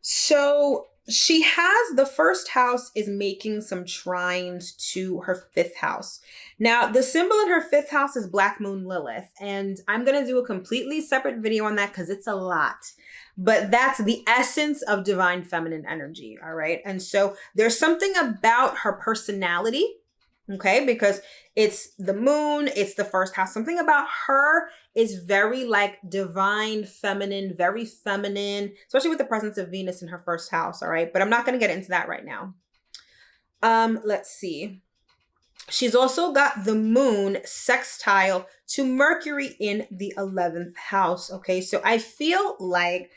So she has, the first house is making some trines to her 5th house. Now, the symbol in her 5th house is Black Moon Lilith, and I'm going to do a completely separate video on that because it's a lot. But that's the essence of divine feminine energy, all right? And so there's something about her personality, okay? Because it's the moon, it's the first house. Something about her is very like divine feminine, very feminine, especially with the presence of Venus in her first house, all right? But I'm not going to get into that right now. Let's see. She's also got the moon sextile to Mercury in the 11th house, okay? So I feel like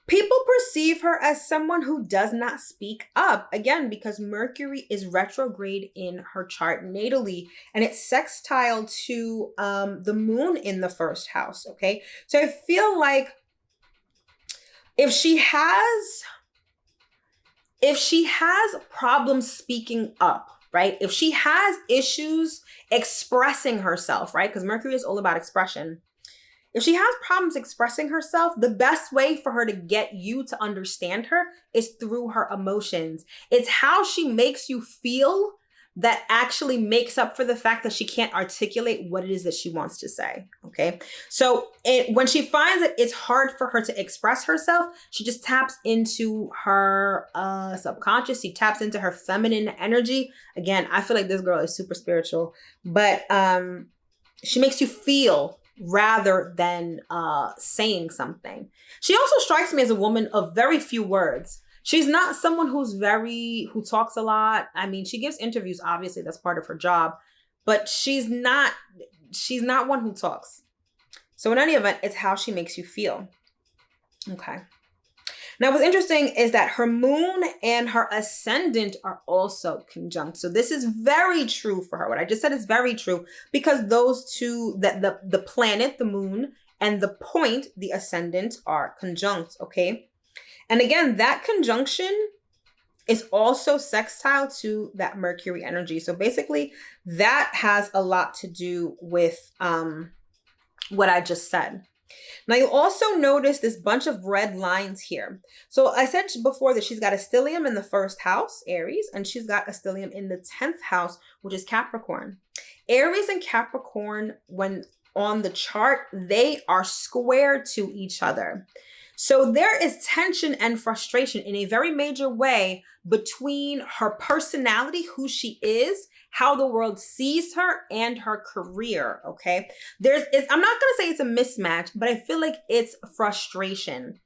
people perceive her as someone who does not speak up, again, because Mercury is retrograde in her chart natally, and it's sextile to the moon in the first house, okay? So I feel like if she has problems speaking up, right? If she has issues expressing herself, right? Because Mercury is all about expression. If she has problems expressing herself, the best way for her to get you to understand her is through her emotions. It's how she makes you feel that actually makes up for the fact that she can't articulate what it is that she wants to say, okay? So when she finds that it's hard for her to express herself, she just taps into her subconscious. She taps into her feminine energy. Again, I feel like this girl is super spiritual, but she makes you feel rather than saying something. She also strikes me as a woman of very few words. She's not someone who talks a lot. I mean, she gives interviews, obviously that's part of her job, but she's not one who talks. So in any event, it's how she makes you feel. Okay. Now, what's interesting is that her moon and her ascendant are also conjunct. So this is very true for her. What I just said is very true, because those two, the planet, the moon, and the point, the ascendant, are conjunct, okay? And again, that conjunction is also sextile to that Mercury energy. So basically, that has a lot to do with what I just said. Now, you'll also notice this bunch of red lines here. So I said before that she's got a stellium in the first house, Aries, and she's got a stellium in the 10th house, which is Capricorn. Aries and Capricorn, when on the chart, they are square to each other. So there is tension and frustration in a very major way between her personality, who she is, how the world sees her, and her career. Okay. I'm not going to say it's a mismatch, but I feel like it's frustration.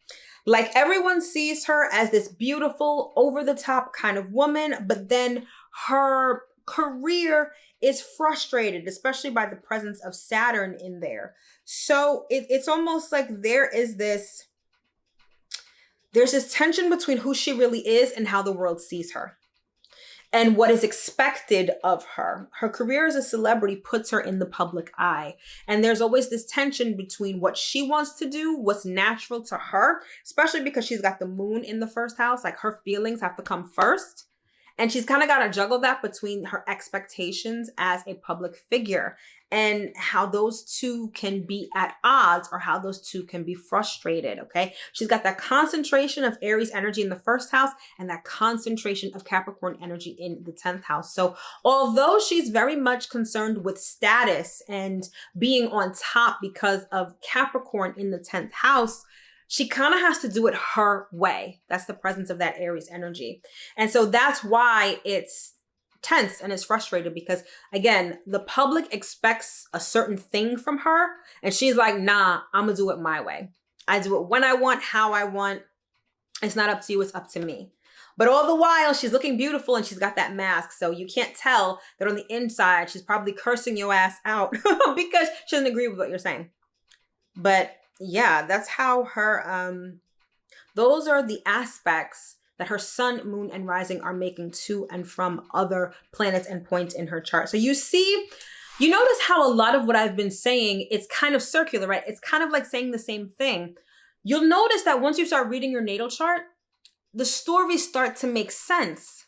Like everyone sees her as this beautiful, over the top kind of woman, but then her career is frustrated, especially by the presence of Saturn in there. So it's almost like there's this tension between who she really is and how the world sees her and what is expected of her. Her career as a celebrity puts her in the public eye. And there's always this tension between what she wants to do, what's natural to her, especially because she's got the moon in the first house. Like her feelings have to come first. And she's kind of got to juggle that between her expectations as a public figure and how those two can be at odds or how those two can be frustrated, okay? She's got that concentration of Aries energy in the first house and that concentration of Capricorn energy in the 10th house. So although she's very much concerned with status and being on top because of Capricorn in the 10th house, she kind of has to do it her way. That's the presence of that Aries energy. And so that's why it's tense and is frustrated because, again, the public expects a certain thing from her. And she's like, nah, I'm going to do it my way. I do it when I want, how I want. It's not up to you. It's up to me. But all the while, she's looking beautiful and she's got that mask. So you can't tell that on the inside, she's probably cursing your ass out because she doesn't agree with what you're saying. But yeah, that's how her, those are the aspects that her sun, moon, and rising are making to and from other planets and points in her chart. So you notice how a lot of what I've been saying, it's kind of circular, right? It's kind of like saying the same thing. You'll notice that once you start reading your natal chart, the stories start to make sense.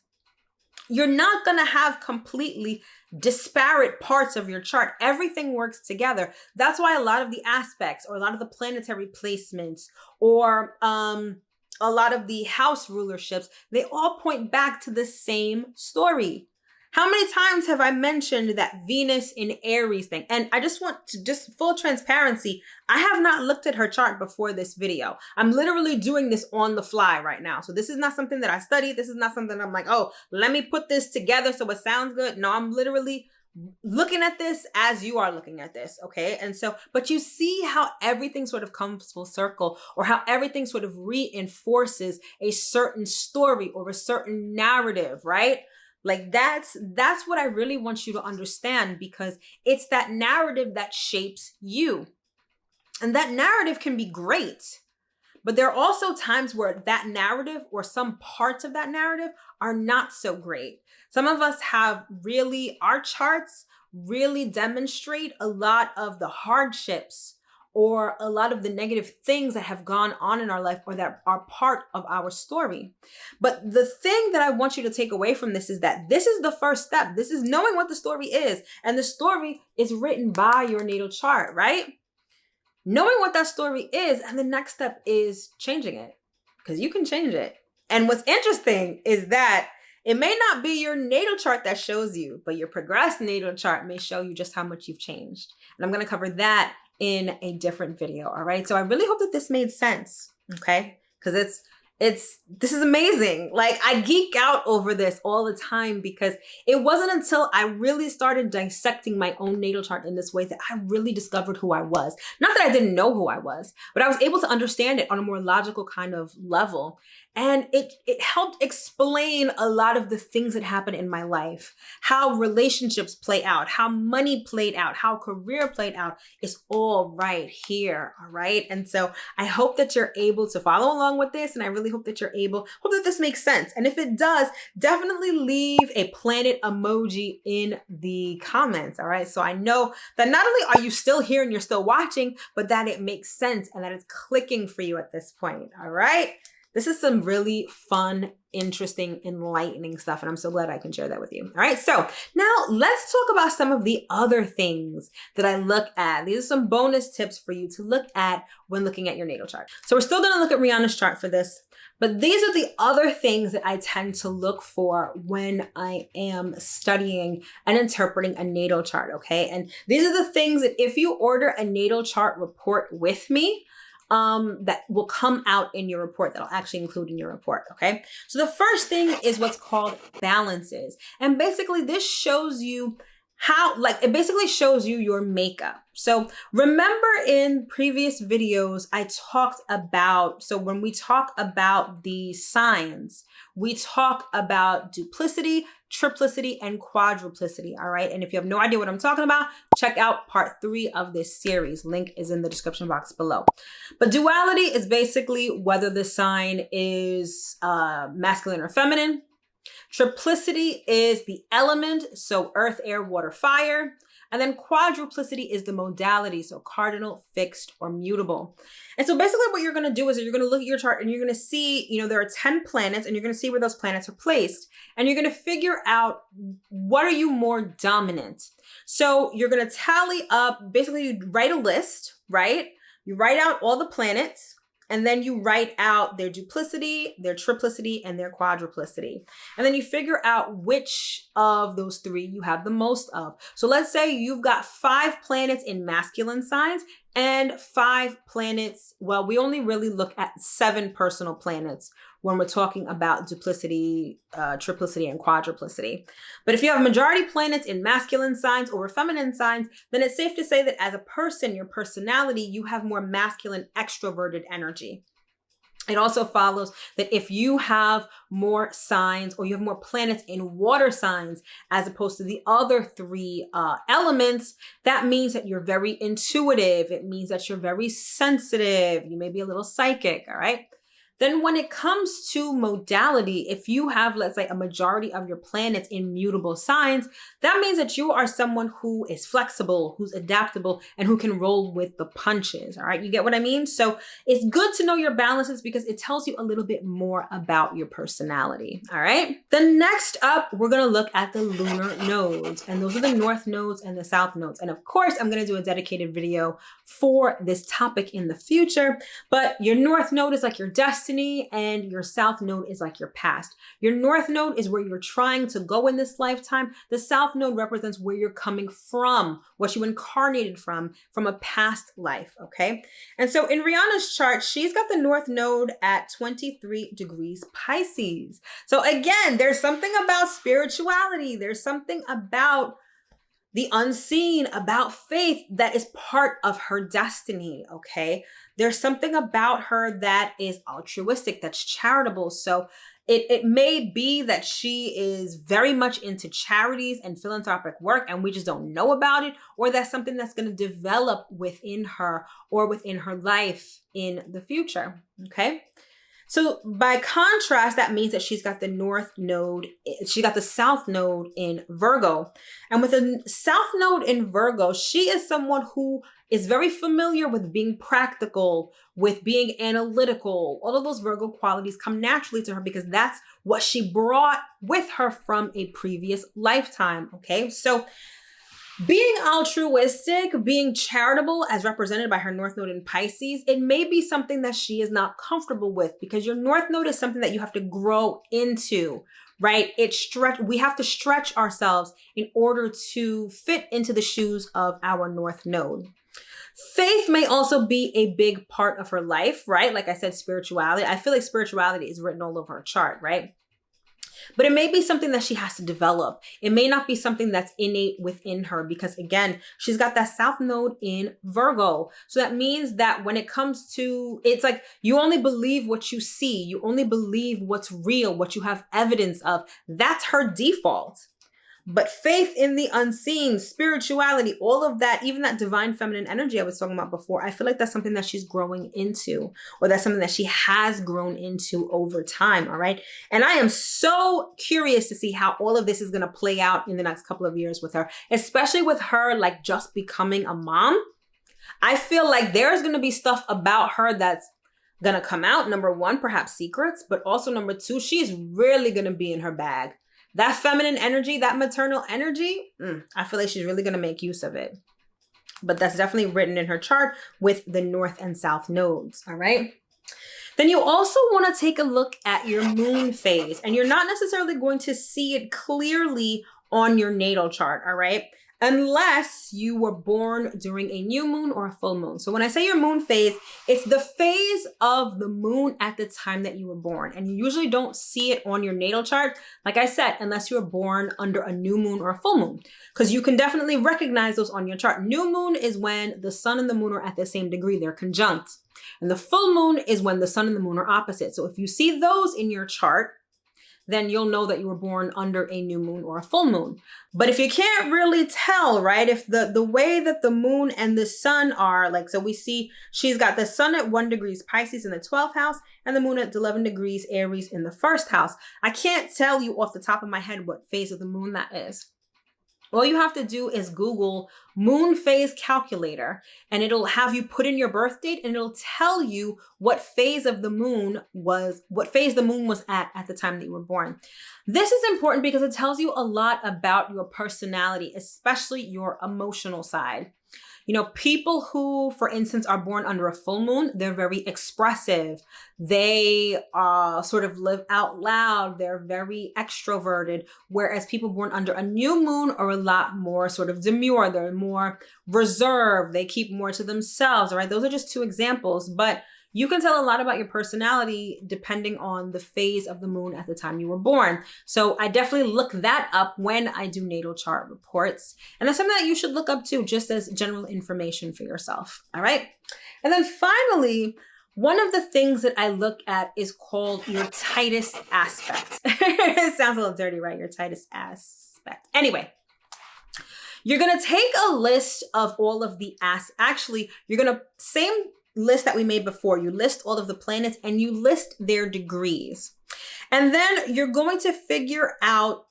You're not going to have completely disparate parts of your chart. Everything works together. That's why a lot of the aspects or a lot of the planetary placements or a lot of the house rulerships, they all point back to the same story. How many times have I mentioned that Venus in Aries thing? And I just want to, just full transparency, I have not looked at her chart before this video. I'm literally doing this on the fly right now. So this is not something that I studied. This is not something I'm like, oh, let me put this together so it sounds good. No, I'm literally looking at this as you are looking at this, okay? And so, but you see how everything sort of comes full circle or how everything sort of reinforces a certain story or a certain narrative, right? Like that's what I really want you to understand because it's that narrative that shapes you. And that narrative can be great, but there are also times where that narrative or some parts of that narrative are not so great. Some of us have our charts really demonstrate a lot of the hardships or a lot of the negative things that have gone on in our life or that are part of our story. But the thing that I want you to take away from this is that this is the first step. This is knowing what the story is. And the story is written by your natal chart, right? Knowing what that story is. And the next step is changing it because you can change it. And what's interesting is that it may not be your natal chart that shows you, but your progressed natal chart may show you just how much you've changed. And I'm going to cover that in a different video. All right. So I really hope that this made sense. Okay. Because this is amazing. Like I geek out over this all the time because it wasn't until I really started dissecting my own natal chart in this way that I really discovered who I was. Not that I didn't know who I was, but I was able to understand it on a more logical kind of level. And it helped explain a lot of the things that happen in my life, how relationships play out, how money played out, how career played out. It's all right here. All right. And so I hope that you're able to follow along with this. And I really hope that hope that this makes sense. And if it does, definitely leave a planet emoji in the comments. All right. So I know that not only are you still here and you're still watching, but that it makes sense and that it's clicking for you at this point. All right. This is some really fun, interesting, enlightening stuff. And I'm so glad I can share that with you. All right. So now let's talk about some of the other things that I look at. These are some bonus tips for you to look at when looking at your natal chart. So we're still going to look at Rihanna's chart for this, but these are the other things that I tend to look for when I am studying and interpreting a natal chart. Okay. And these are the things that if you order a natal chart report with me, that will come out in your report, that I'll actually include in your report, okay? So the first thing is what's called balances. And basically this shows you how, like, it basically shows you your makeup. So remember in previous videos, I talked about, so when we talk about the signs, we talk about duplicity, triplicity, and quadruplicity, all right? And if you have no idea what I'm talking about, check out part 3 of this series. Link is in the description box below. But duality is basically whether the sign is masculine or feminine. Triplicity is the element, so earth, air, water, fire. And then quadruplicity is the modality, so cardinal, fixed, or mutable. And so basically what you're going to do is you're going to look at your chart and you're going to see, you know, there are 10 planets and you're going to see where those planets are placed. And you're going to figure out, what are you more dominant? So you're going to tally up, basically you write a list, right? You write out all the planets. And then you write out their duplicity, their triplicity, and their quadruplicity. And then you figure out which of those 3 you have the most of. So let's say you've got 5 planets in masculine signs and 5 planets, well, we only really look at 7 personal planets when we're talking about duplicity, triplicity, and quadruplicity. But if you have majority planets in masculine signs over feminine signs, then it's safe to say that as a person, your personality, you have more masculine extroverted energy. It also follows that if you have more signs or you have more planets in water signs as opposed to the other 3 elements, that means that you're very intuitive. It means that you're very sensitive. You may be a little psychic, all right? Then when it comes to modality, if you have, let's say, a majority of your planets in mutable signs, that means that you are someone who is flexible, who's adaptable, and who can roll with the punches, all right? You get what I mean? So it's good to know your balances because it tells you a little bit more about your personality, all right? Then next up, we're gonna look at the lunar nodes, and those are the north nodes and the south nodes. And of course, I'm gonna do a dedicated video for this topic in the future, but your north node is like your destiny, and your south node is like your past. Your north node is where you're trying to go in this lifetime. The south node represents where you're coming from, what you incarnated from a past life, okay? And so in Rihanna's chart, she's got the north node at 23 degrees Pisces. So again, there's something about spirituality. There's something about the unseen, about faith that is part of her destiny, okay? There's something about her that is altruistic, that's charitable. So it may be that she is very much into charities and philanthropic work and we just don't know about it, or that's something that's going to develop within her or within her life in the future, okay? So by contrast, that means that she's got the north node, she got the south node in Virgo. And with the south node in Virgo, she is someone who is very familiar with being practical, with being analytical. All of those Virgo qualities come naturally to her because that's what she brought with her from a previous lifetime, okay? So being altruistic, being charitable as represented by her North Node in Pisces, it may be something that she is not comfortable with because your North Node is something that you have to grow into, right? We have to stretch ourselves in order to fit into the shoes of our North Node. Faith may also be a big part of her life, right? Like I said, spirituality. I feel like spirituality is written all over her chart, right? But it may be something that she has to develop. It may not be something that's innate within her because, again, she's got that south node in Virgo. So that means that when it comes to, it's like you only believe what you see. You only believe what's real, what you have evidence of. That's her default. But faith in the unseen, spirituality, all of that, even that divine feminine energy I was talking about before, I feel like that's something that she's growing into, or that's something that she has grown into over time, all right? And I am so curious to see how all of this is going to play out in the next couple of years with her, especially with her like just becoming a mom. I feel like there's going to be stuff about her that's going to come out. Number one, perhaps secrets, but also number two, she's really going to be in her bag. That feminine energy, that maternal energy, I feel like she's really going to make use of it. But that's definitely written in her chart with the north and south nodes, all right? Then you also want to take a look at your moon phase. And you're not necessarily going to see it clearly on your natal chart, all right? Unless you were born during a new moon or a full moon. So when I say your moon phase, it's the phase of the moon at the time that you were born. And you usually don't see it on your natal chart, like I said, unless you were born under a new moon or a full moon, because you can definitely recognize those on your chart. New moon is when the sun and the moon are at the same degree, they're conjunct. And the full moon is when the sun and the moon are opposite. So if you see those in your chart, then you'll know that you were born under a new moon or a full moon. But if you can't really tell, right, if the way that the moon and the sun are, like, so we see she's got the sun at 1 degrees Pisces in the 12th house and the moon at 11 degrees Aries in the 1st house. I can't tell you off the top of my head what phase of the moon that is. All you have to do is Google moon phase calculator, and it'll have you put in your birth date, and it'll tell you what phase of the moon was, at the time that you were born. This is important because it tells you a lot about your personality, especially your emotional side. You know, people who, for instance, are born under a full moon, they're very expressive. They sort of live out loud. They're very extroverted. Whereas people born under a new moon are a lot more sort of demure. They're more reserved. They keep more to themselves. All right. Those are just 2 examples, but you can tell a lot about your personality depending on the phase of the moon at the time you were born. So I definitely look that up when I do natal chart reports. And that's something that you should look up too, just as general information for yourself. All right. And then finally, one of the things that I look at is called your tightest aspect. It sounds a little dirty, right? Your tightest aspect. Anyway, you're going to take a list of all of the you're going to, same list that we made before. You list all of the planets and you list their degrees. And then you're going to figure out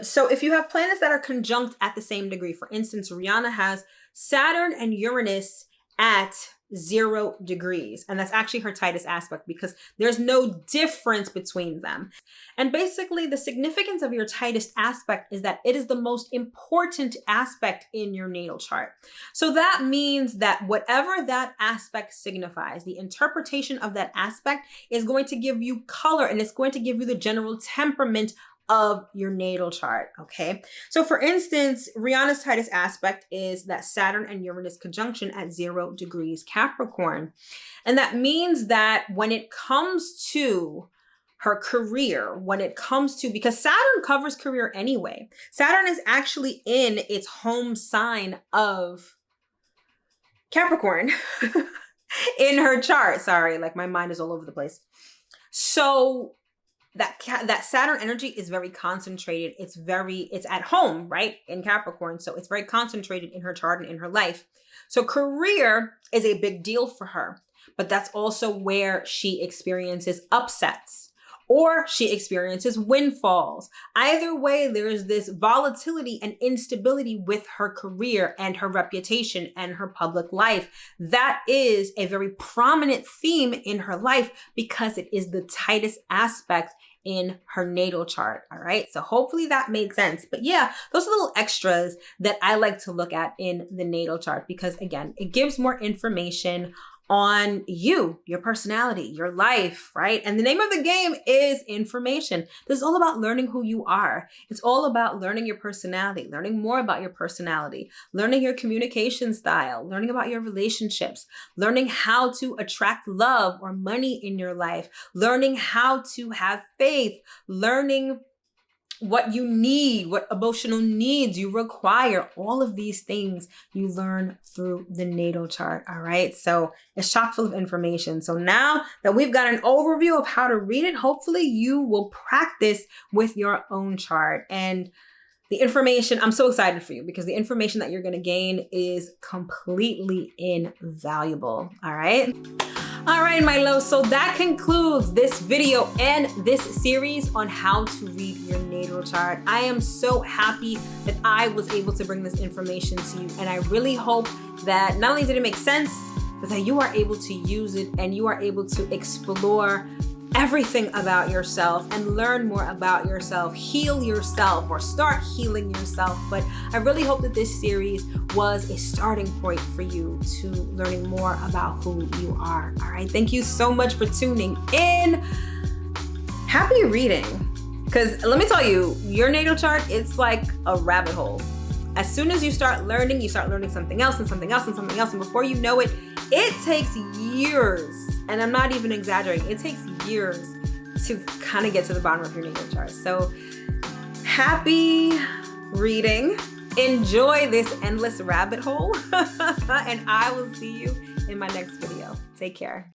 so if you have planets that are conjunct at the same degree, for instance, Rihanna has Saturn and Uranus at 0 degrees. And that's actually her tightest aspect because there's no difference between them. And basically the significance of your tightest aspect is that it is the most important aspect in your natal chart. So that means that whatever that aspect signifies, the interpretation of that aspect is going to give you color, and it's going to give you the general temperament of your natal chart, okay? So for instance, Rihanna's tightest aspect is that Saturn and Uranus conjunction at 0 degrees Capricorn. And that means that when it comes to her career, because Saturn covers career anyway. Saturn is actually in its home sign of Capricorn in her chart. Sorry, like my mind is all over the place. So that Saturn energy is very concentrated. It's at home, right? In Capricorn. So it's very concentrated in her chart and in her life. So career is a big deal for her, but that's also where she experiences upsets or she experiences windfalls. Either way, there is this volatility and instability with her career and her reputation and her public life. That is a very prominent theme in her life because it is the tightest aspect in her natal chart. All right. So hopefully that made sense. But yeah, those are little extras that I like to look at in the natal chart because again, it gives more information on you, your personality, your life, right? And the name of the game is information. This is all about learning who you are. It's all about learning your personality, learning more about your personality, learning your communication style, learning about your relationships, learning how to attract love or money in your life, learning how to have faith, learning what you need, what emotional needs you require. All of these things you learn through the natal chart. All right. So it's chock full of information. So now that we've got an overview of how to read it, hopefully you will practice with your own chart. And the information, I'm so excited for you because the information that you're going to gain is completely invaluable. All right. All right, my loves. So that concludes this video and this series on how to read your natal chart. I am so happy that I was able to bring this information to you. And I really hope that not only did it make sense, but that you are able to use it and you are able to explore everything about yourself and learn more about yourself, heal yourself or start healing yourself. But I really hope that this series was a starting point for you to learning more about who you are. All right. Thank you so much for tuning in. Happy reading. Because let me tell you, your natal chart, it's like a rabbit hole. As soon as you start learning something else and something else and something else. And before you know it, it takes years. And I'm not even exaggerating. It takes years to kind of get to the bottom of your natal chart. So happy reading. Enjoy this endless rabbit hole. And I will see you in my next video. Take care.